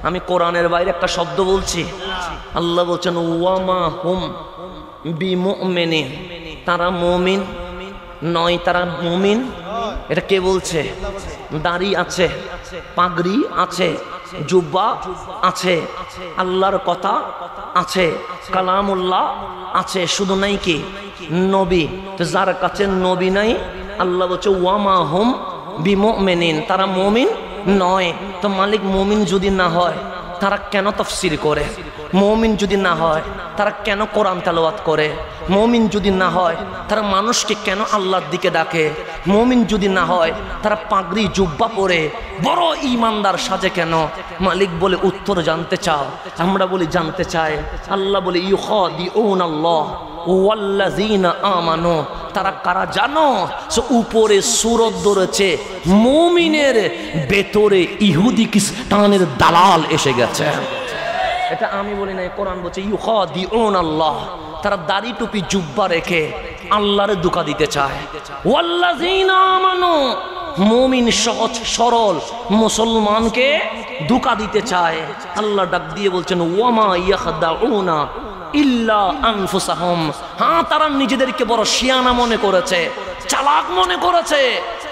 আমি কোরআনের বাইরে একটা শব্দ বলছি। আল্লাহ বলছেন ওয়ামা হুম বিমুমিনিন, তারা মুমিন নয়, তারা মুমিন। এটা কে বলছে? দাড়ি আছে, পাগড়ি আছে, জুব্বা আছে, আল্লাহর কথা আছে, কালামুল্লাহ আছে, শুধু নাই কি নবী। তো যার কাছে নবী নাই আল্লাহ বলছে ওয়ামা হুম বিমুমিনিন, তারা মুমিন নয়। তো মালিক মুমিন যদি না হয় তারা কেন তাফসীর করে? মুমিন যদি না হয় তারা কেন কোরআন তেলাওয়াত করে? মুমিন যদি না হয় তারা মানুষকে কেন আল্লাহর দিকে ডাকে? মুমিন যদি না হয় তারা পাগড়ি জুব্বা পরে বড় ঈমানদার সাজে কেন? মালিক বলে উত্তর জানতে চাও? আমরা বলি জানতে চাই। আল্লাহ বলে ইউখাদিউনাল্লাহ ওয়াল্লাযীনা আমানু, তারা কারা জানো? সে উপরে সূরত ধরেছে মুমিনের, ভেতরে ইহুদি খ্রিস্টানের দালাল এসে গেছে। এটা আমি বলি না, কোরআন বলছে ইউখাদিউনাল্লাহ, তারা দাড়ি টুপি জুব্বা রেখে আল্লাহরে ধোঁকা দিতে চায়। ওয়াল্লাযীনা আমানু, মুমিন সহজ সরল মুসলমানকে ধোঁকা দিতে চায়। আল্লাহ ডাক দিয়ে বলছেন ওয়ামা ইয়াখদাউনা ইল্লা আনফুসাহুম, হ্যাঁ তারা নিজেদেরকে বড় শিয়ানা মনে করেছে, চালাক মনে করেছে,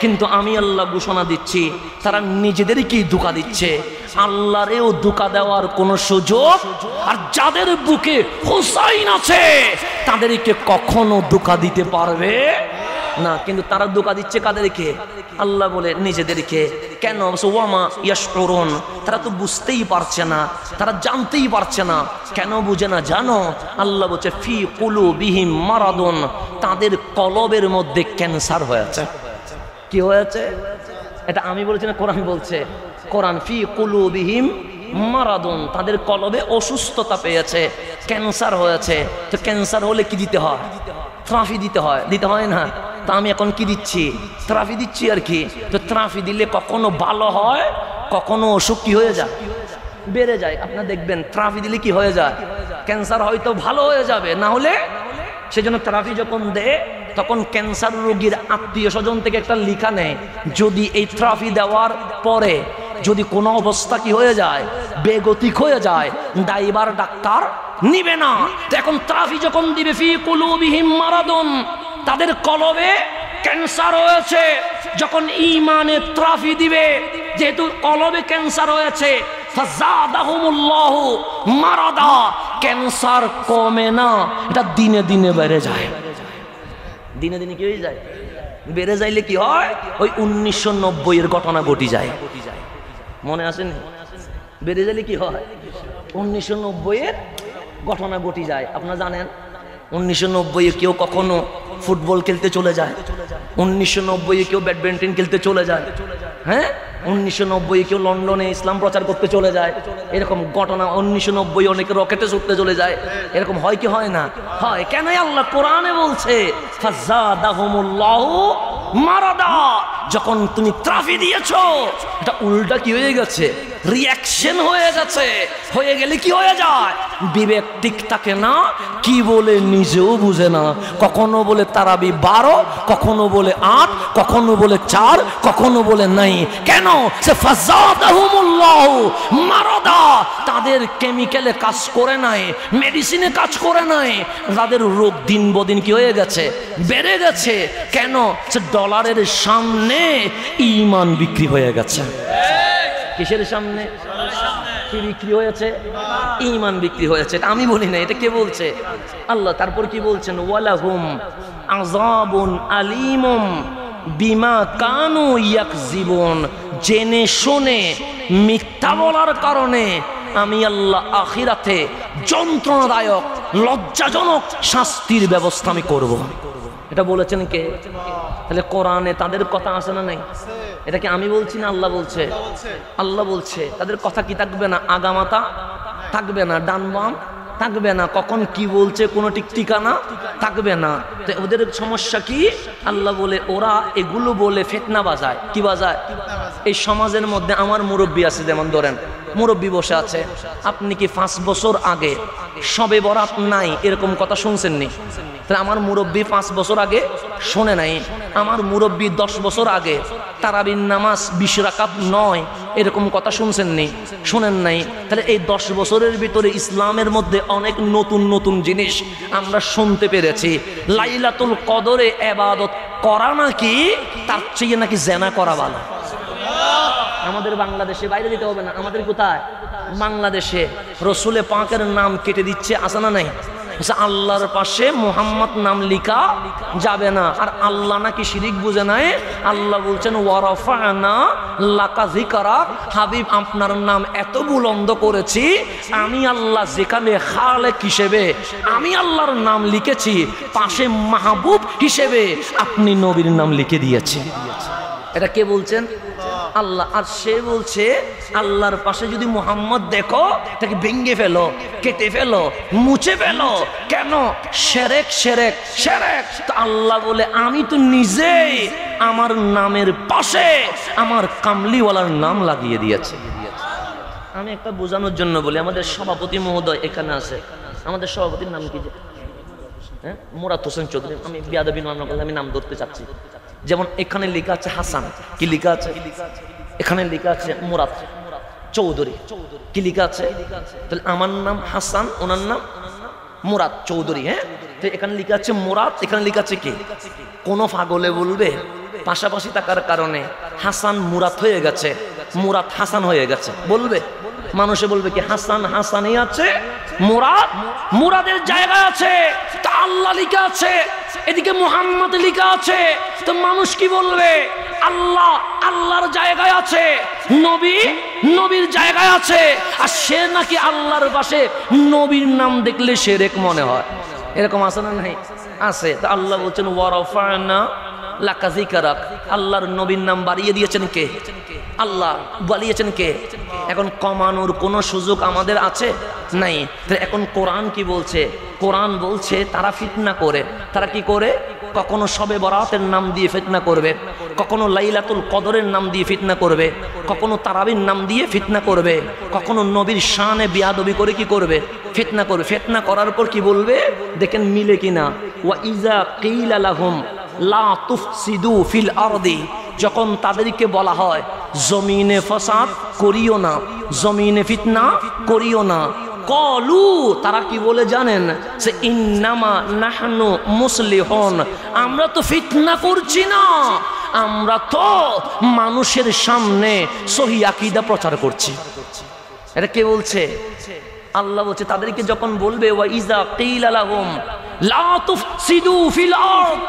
কিন্তু আমি আল্লাহ ঘোষণা দিচ্ছি তারা নিজেদেরকেই ধোঁকা দিচ্ছে। আল্লাহরেও ধোঁকা দেওয়ার কোনো সুযোগ, আর যাদের বুকে হুসাইন আছে তাদেরকে কখনো ধোঁকা দিতে পারবে না। কিন্তু তারা ধোঁকা দিচ্ছে কাদেরকে? আল্লাহ বলে নিজেদেরকে। কেন? ওয়ামা ইয়াশউরুন, তারা তো বুঝতেই পারছে না, তারা জানতেই পারছে না। কেন বুঝে না জানো? আল্লাহ বলছে ফি কুলুবিহিম মারাদুন, তাদের কলবের মধ্যে ক্যান্সার হয়েছে। কি হয়েছে? এটা আমি বলছি না, কোরআন বলছে। কোরআন ফি কুলুবিহিম মারাদুন, তাদের কলবে অসুস্থতা পেয়েছে, ক্যান্সার হয়েছে। তো ক্যান্সার হলে কি দিতে হয়? থেরাপি দিতে হয়, দিতে হয় না? তা আমি এখন কি দিচ্ছি? থেরাপি দিচ্ছি আর কি। তো থেরাপি দিলে কখনো ভালো হয়, কখনো অসুখ কি হয়ে যায়, বেড়ে যায়। আপনারা দেখবেন থেরাপি দিলে কি হয়ে যায়, ক্যান্সার হয়তো ভালো হয়ে যাবে, না হলে সেজন্য থেরাপি যখন দেয় তখন ক্যান্সার রোগীর আত্মীয় স্বজন থেকে একটা লিখা নেয়, যদি এই থেরাপি দেওয়ার পরে যদি কোনো অবস্থা কি হয়ে যায়, বেগতিক হয়ে যায়, দায়ভার ডাক্তার নিবে না। তো এখন থেরাপি যখন দিবে ফি কুলুবিহিম মারাদুন, তাদের কলবে ক্যান্সার হয়েছে, যখন ঈমানে থেরাপি দিবে, যেহেতু কলবে ক্যান্সার হয়েছে, ফাযাদাহুমুল্লাহু মারাদা, ক্যান্সার কমে না, এটা দিনে দিনে বেড়ে যায়। দিনে দিনে কি হয়ে যায়? বেড়ে যাইলে কি হয়? ওই 1990 এর ঘটনা ঘটি যায়, মনে আসেনি? বেড়ে যাইলে কি হয়? 1990 এর ঘটনা ঘটি যায়। আপনারা জানেন 1990 কেউ কখনো ফুটবল খেলতে চলে যায়, 1990 কেউ ব্যাডমিন্টন খেলতে চলে যায়, হ্যাঁ 1990 কেউ লন্ডনে ইসলাম প্রচার করতে চলে যায়, এরকম ঘটনা। 1990 অনেকে রকেটে ছুটতে চলে যায়, এরকম হয় কি হয় না? হয়। কেন? আল্লাহ কোরআনে বলছে ফাযাদাহুমুল্লাহু মারাদা। যখন তুমি ত্রাফি দিয়েছো, এটা উল্টা কি হয়ে গেছে? রিয়াকশন হয়ে গেছে। হয়ে গেলে কি হয়ে যায়? বিবেক ঠিক থাকে না, কি বলে নিজেও বুঝে না। কখনো বলে তারাবি 12, কখনো বলে 8, কখনো বলে 4, কখনো বলে নাই। কেন? সে ফাযাদাহুমুল্লাহু মারাদা। তাদের কেমিক্যালে কাজ করে নাই, মেডিসিনে কাজ করে নাই, তাদের রোগ দিন বদিন কি হয়ে গেছে? বেড়ে গেছে। কেন? সে ডলারের সামনে ঈমান বিক্রি হয়ে গেছে। কিসের সামনে? কি বিক্রি হয়েছে? ঈমান বিক্রি হয়েছে। এটা আমি বলি না, এটা কে বলছে? আল্লাহ। তারপর কি বলছেন? ওয়ালাহুম আযাবুন আলীমুম বিমা কানু ইয়াকযিবুন। জেনে শুনে মিথ্যা বলার কারণে আমি আল্লাহ আখিরাতে যন্ত্রণাদায়ক লজ্জাজনক শাস্তির ব্যবস্থা আমি করব। এটা বলেছেন কে? তাহলে কোরআনে তাদের কথা আছে না নাই? এটা কি আমি বলছি না আল্লাহ বলছে? আল্লাহ বলছে। তাদের কথা কি থাকবে না? আগামাতা থাকবে না, ডান বাম থাকবে না, কখন কি বলছে কোনো ঠিক ঠিকানা থাকবে না। তো ওদের সমস্যা কি? আল্লাহ বলে ওরা এগুলো বলে ফিতনা বাজায়। কি বাজায়? এই সমাজের মধ্যে আমার মুরব্বী আছে, যেমন ধরেন মুরব্বী বসে আছে, আপনি কি 5 বছর আগে শবে বরাত নাই এরকম কথা শুনছেননি? তাহলে আমার মুরব্বী 5 বছর আগে শোনে নাই। আমার মুরব্বী 10 বছর আগে তারাবির নামাজ 20 রাকাত নয় এরকম কথা শুনছেননি? শোনেন নাই। তাহলে এই 10 বছরের ভিতরে ইসলামের মধ্যে অনেক নতুন নতুন জিনিস আমরা শুনতে পেরেছি। লাইলাতুল কদরে ইবাদত করা নাকি তার চেয়ে নাকি জেনা করা ভালো। আমাদের বাংলাদেশে, বাইরে দিতে হবে না, আমাদের কোথায়? বাংলাদেশে রসুলে পাকের নাম কেটে দিচ্ছে, আছে না নাই? আল্লাহর পাশে মুহাম্মদ নাম লিখা যাবে না। আর আল্লাহ নাকি শিরিক বুঝে নাই। আল্লাহ বলছেন ওয়ারাফানা লাকা যিকরাক, হাবিব আপনার নাম এত বুলন্দ করেছি আমি আল্লাহ, যেখানে খালেক হিসেবে আমি আল্লাহর নাম লিখেছি, পাশে মাহবুব হিসেবে আপনি নবীর নাম লিখে দিয়েছেন। এটা কে বলছেন? আল্লাহ। আর সে বলছে আল্লাহর পাশে যদি মুহাম্মদ দেখো তাকে ভেঙে ফেলো, কেটে ফেলো, মুছে ফেলো। কেন? শিরক শিরক শিরক। তো আল্লাহ বলে আমি তো নিজেই আমার নামের পাশে আমার কামলিওয়ালার নাম লাগিয়ে দিয়েছি। আমি একটা বোঝানোর জন্য বলি, আমাদের সভাপতি মহোদয় এখানে আছে। আমাদের সভাপতির নাম কি? হ্যাঁ, মুরাদ হোসেন চৌধুরী। আমি বিয়াদবি নাম করলে আমি নাম ধরতে চাচ্ছি। যেমন এখানে লেখা আছে হাসান, কি লেখা আছে? এখানে লেখা আছে মুরাদ চৌধুরী, কি লেখা আছে? তাহলে আমার নাম হাসান, ওনার নাম মুরাদ চৌধুরী। হ্যাঁ, তো এখানে লেখা আছে মুরাদ, এখানে লেখা আছে কি? কোন পাগলে বলবে পাশাপাশি থাকার কারণে হাসান মুরাদ হয়ে গেছে, মুরাদ হাসান হয়ে গেছে বলবে? মানুষে বলবে কি হাসান হাসানই আছে, মুরাদ মুরাদের জায়গায় আছে। তা আল্লাহ লেখা আছে, এদিকে মুহাম্মদ লেখা আছে। তো মানুষ কি বলবে? আল্লাহ আল্লাহর জায়গায় আছে, নবী নবীর জায়গায় আছে। আর সে নাকি আল্লাহর পাশে নবীর নাম দেখলে শিরক মনে হয়। এরকম আছে না নাই? আছে। তো আল্লাহ বলছেন ওয়ারাফানা লাকা যিকরাক। আল্লাহর নবীর নাম বাড়িয়ে দিয়েছেন কে? আল্লাহ। বাড়িয়েছেন কে? এখন কমানোর কোনো সুযোগ আমাদের আছে? নাই। এখন কোরআন কি বলছে? কোরআন বলছে তারা ফিতনা করে। তারা কি করে? কখনো শবে বরাতের নাম দিয়ে ফিতনা করবে, কখনো লাইলাতুল কদরের নাম দিয়ে ফিতনা করবে, কখনো তারাবির নাম দিয়ে ফিতনা করবে, কখনো নবীর শানে বিয়াদবি করে কি করবে? ফিতনা করবে। ফিতনা করার পর কি বলবে? দেখেন মিলে কিনা। ওয়া ইজা কিলা লাহুম লা তুফসিদু ফিল আরদি, যখন তাদেরকে বলা হয় জমিনে ফাসাদ করিও না, জমিনে ফিতনা করিও না, কলু তারা কি বলে জানেন? সে ইন্নামা নাহনু মুসলিহুন, আমরা তো ফিতনা করছি না, আমরা তো মানুষের সামনে সহি আকীদা প্রচার করছি। এটা কে বলছে? আল্লাহ বলছে তাদেরকে যখন বলবে ওয়া ইজা কিলা লাহুম লা তুফসিদু ফিল আরদ,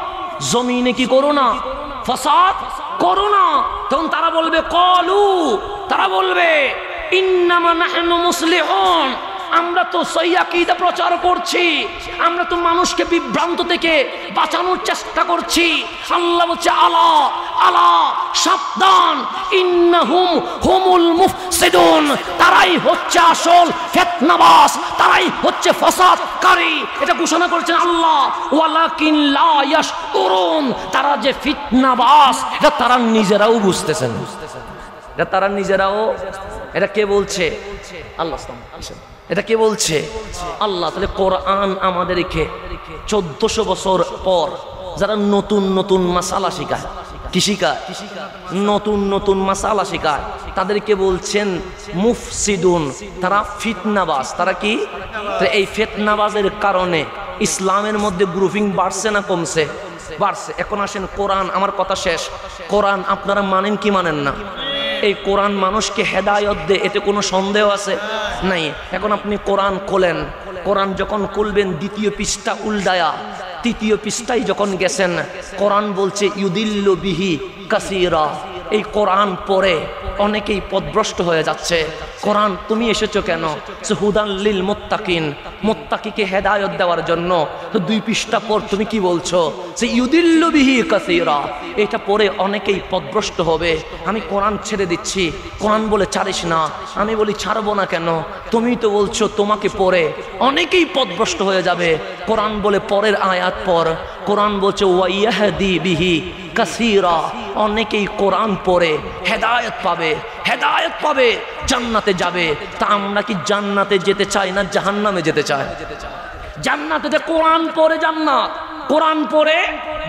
জমিনে কি করো না, ফাসাদ করো না, তখন তারা বলবে কলু, তারা বলবে ইন্নামা নাহনু মুসলিহুন, আমরা তো সহি আকীদা প্রচার করছি, আমরা তো মানুষকে বিভ্রান্ত থেকে বাঁচানোর চেষ্টা করছি। আল্লাহ বলছে আলা আলা সাবধান, ইন্নাহুম হুমুল মুফসিদুন, তারাই হচ্ছে আসল ফিতনাবাজ, তারাই হচ্ছে ফাসাদকারী। এটা ঘোষণা করেছেন আল্লাহ। ওয়ালাকিন লা ইয়াশউরুন, তারা যে ফিতনাবাজ এটা তারা নিজেরাও বুঝতেছেন, এটা তারা নিজেরাও। এটা কে বলছে? আল্লাহ। এটা কে বলছে? আল্লাহ। তাহলে কোরআন আমাদেরকে 1400 বছর পর যারা নতুন নতুন মাসালা শিখায়, কি শিখায়? নতুন নতুন মাসালা শিখায়, তাদেরকে বলছেন মুফসিদুন, তারা ফিতনাবাজ। তারা কি? এই ফিতনাবাজের কারণে ইসলামের মধ্যে গ্রুপিং বাড়ছে না কমছে? বাড়ছে। এখন আসেন কোরআন, আমার কথা শেষ। কোরআন আপনারা মানেন কি মানেন না? এই কোরআন মানুষকে হেদায়ত দেয়, এতে কোনো সন্দেহ আছে নাই। এখন আপনি কোরআন খোলেন, কোরআন যখন খুলবেন দ্বিতীয় পৃষ্ঠা উল্টায়া তৃতীয় পৃষ্ঠায় যখন গেছেন, কোরআন বলছে ইউদিল্লু বিহি কাসীরা। এই কোরআন পড়ে অনেকেই পথভ্রষ্ট হয়ে যাচ্ছে। কোরআন তুমি এসেছো কেন? হুদান লিল মুত্তাকিন, মুত্তাকিকে হেদায়েত দেওয়ার জন্য। তো 2 পৃষ্ঠা পর তুমি কি বলছো? সে ইউদিল্লু বিহি কাসীরা। এটা পড়ে অনেকেই পথভ্রষ্ট হবে। আমি কোরআন ছেড়ে দিচ্ছি। কোরআন বলে ছাড়িস না। আমি বলি ছাড়বো না কেন? তুমি তো বলছো তোমাকে পড়ে অনেকেই পথভ্রষ্ট হয়ে যাবে। কোরআন বলে পরের আয়াত পর, কোরআন বলছে ওয়াইয়াহদি বিহি কাসীরা, অনেকেই কোরআন পড়ে হেদায়েত পাবে, হেদায়েত পাবে, জান্নাতে যাবে। তা আমরা কি জান্নাতে যেতে চাই না জাহান্নামে যেতে চাই? জান্নাতে কোরআন পড়ে জান্নাত, কোরআন পড়ে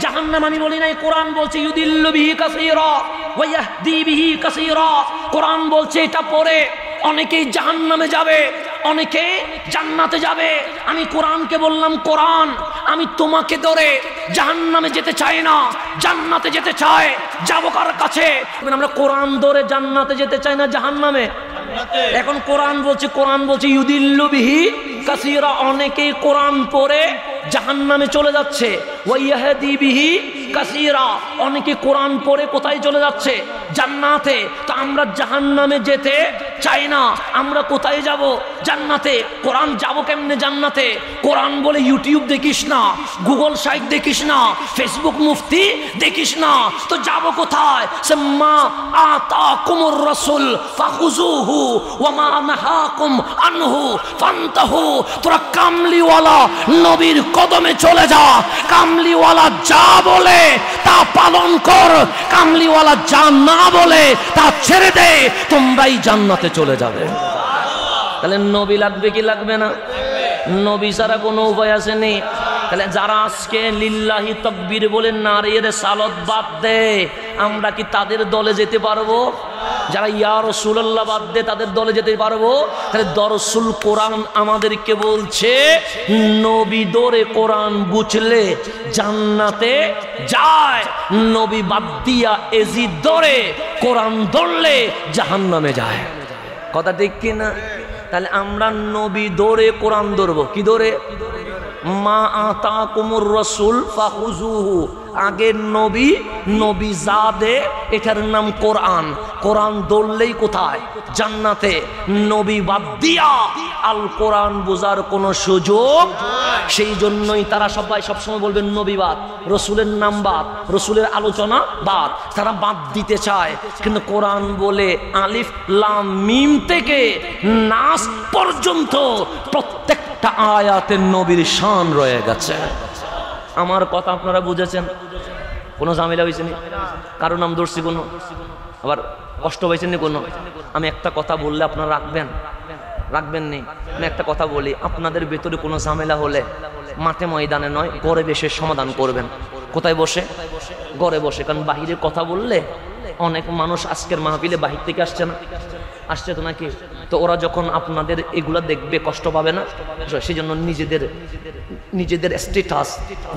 জাহান্নাম আমি বলি নাই। কোরআন বলছে ইউদিল্লু বিহি কাসীরা ওয়া ইয়াহদি বিহি কাসীরা। কোরআন বলছে এটা পড়ে অনেকেই জাহান্নামে যাবে, অনেকে জান্নাতে যাবে। আমি কোরআনকে বললাম কোরআন আমি তোমাকে ধরে জাহান্নামে যেতে চাই না, জান্নাতে যেতে চাই। যাবো কার কাছে? আমরা কোরআন ধরে জান্নাতে যেতে চাই না জাহান্নামে? এখন কোরআন বলছে ইউদিল্লু বিহি কাসীরা, অনেকেই কোরআন পড়ে জাহান্নামে চলে যাচ্ছে। ওয়াইয়াহদি বিহি কাসীরা, অনেকে কোরআন পড়ে কোথায় চলে যাচ্ছে? জান্নাতে। তো আমরা জাহান্নামে যেতে চাই না, আমরা কোথায় যাব? জান্নাতে। কোরআন যাব কেমনে জান্নাতে? কোরআন বলে ইউটিউব দেখিস না, গুগল সাইট দেখিস না, ফেসবুক মুফতি দেখিস না। তো যাব কোথায়? মা আতাকুমুর রাসূল ফাখুযুহু ওয়া মা নাহাকুম আনহু ফান্তাহু। তোরা কামলিওয়ালা নবীর কদমে চলে যা। কামলিওয়ালা যা বলে তা পালন কর, কামলিওয়ালা যা না বলে তা ছেড়ে দে, তোমরাই জান্নাতে চলে যাবে। তাহলে নবী লাগবে কি লাগবে না? নবী ছাড়া কোনো উপায় আছে নি? তাহলে যারা আজকে লিল্লাহি তাকবীর বলে নারীর সালত বাদ দে, আমরা কি তাদের দলে যেতে পারবো? যারা ইয়া রাসূলুল্লাহ বাদ দে তাদের দলে যেতে পারবো? তাহলে দরসুল কোরআন আমাদেরকে বলছে নবী দরে কোরআন বুঝলে জান্নাতে যায়, নবী বাদ দিয়া এজিদ দরে কোরআন ধরলে জাহান্নামে যায়। কথা ঠিক কি না? তাহলে আমরা নবী দরে কোরআন ধরবো। কি ধরে? মা আতাকুমুর রাসূল ফাখুযুহু। আগের নবী, নবী যা দে এটার নাম কোরআন। কোরআন ধরলেই কোথায়? জান্নাতে। নবী বাদ দিয়া আল কোরআন বোঝার কোনো সুযোগ। সেই জন্যই তারা সবাই সবসময় বলবেন নবী বাদ, রসুলের নাম বাদ, রসুলের আলোচনা বাদ। তারা বাদ দিতে চায়, কিন্তু কোরআন বলে আলিফ লাম মিম থেকে নাস পর্যন্ত প্রত্যেকটা আয়াতের নবীর শান রয়ে গেছে। আমার কথা আপনারা বুঝেছেন? কোনো ঝামেলা হয়েছে নি? কারো নাম ধরছি কোনো? আবার কষ্ট হয়েছেন নি কোনো? আমি একটা কথা বললে আপনারা রাখবেন নি? আমি একটা কথা বলি, আপনাদের ভেতরে কোনো ঝামেলা হলে মাঠে ময়দানে নয়, ঘরে বসে সমাধান করবেন। কোথায় বসে? ঘরে বসে। কারণ বাহিরে কথা বললে অনেক মানুষ আজকের মাহফিলে বাহির থেকে আসছে না, আসছে তো নাকি? তো ওরা যখন আপনাদের এগুলা দেখবে কষ্ট পাবে না? সেই জন্য নিজেদের স্ট্যাটাস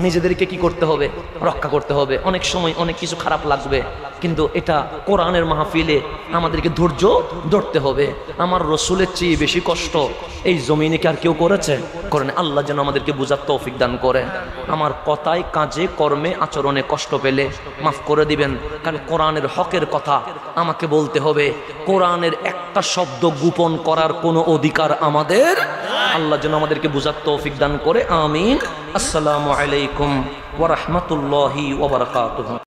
নিজেদেরকে কি করতে হবে? রক্ষা করতে হবে। অনেক সময় অনেক কিছু খারাপ লাগবে, কিন্তু এটা কোরআনের মাহফিলে আমাদেরকে ধৈর্য ধরতে হবে। আমার রসুলের চেয়ে বেশি কষ্ট এই জমিনে কি আর কেউ করেছে? করেন। আল্লাহ যেন আমাদেরকে বুঝার তৌফিক দান করে। আমার কথায়, কাজে, কর্মে, আচরণে কষ্ট পেলে মাফ করে দিবেন, কারণ কোরআনের হকের কথা আমাকে বলতে হবে। কোরআনের একটা শব্দ গোপন করার কোনো অধিকার আমাদের। আল্লাহ যেন আমাদেরকে বুঝার তৌফিক দান করে। আমিন। আসসালামু আলাইকুম ওয়া রাহমাতুল্লাহি ওয়া বারাকাতুহু।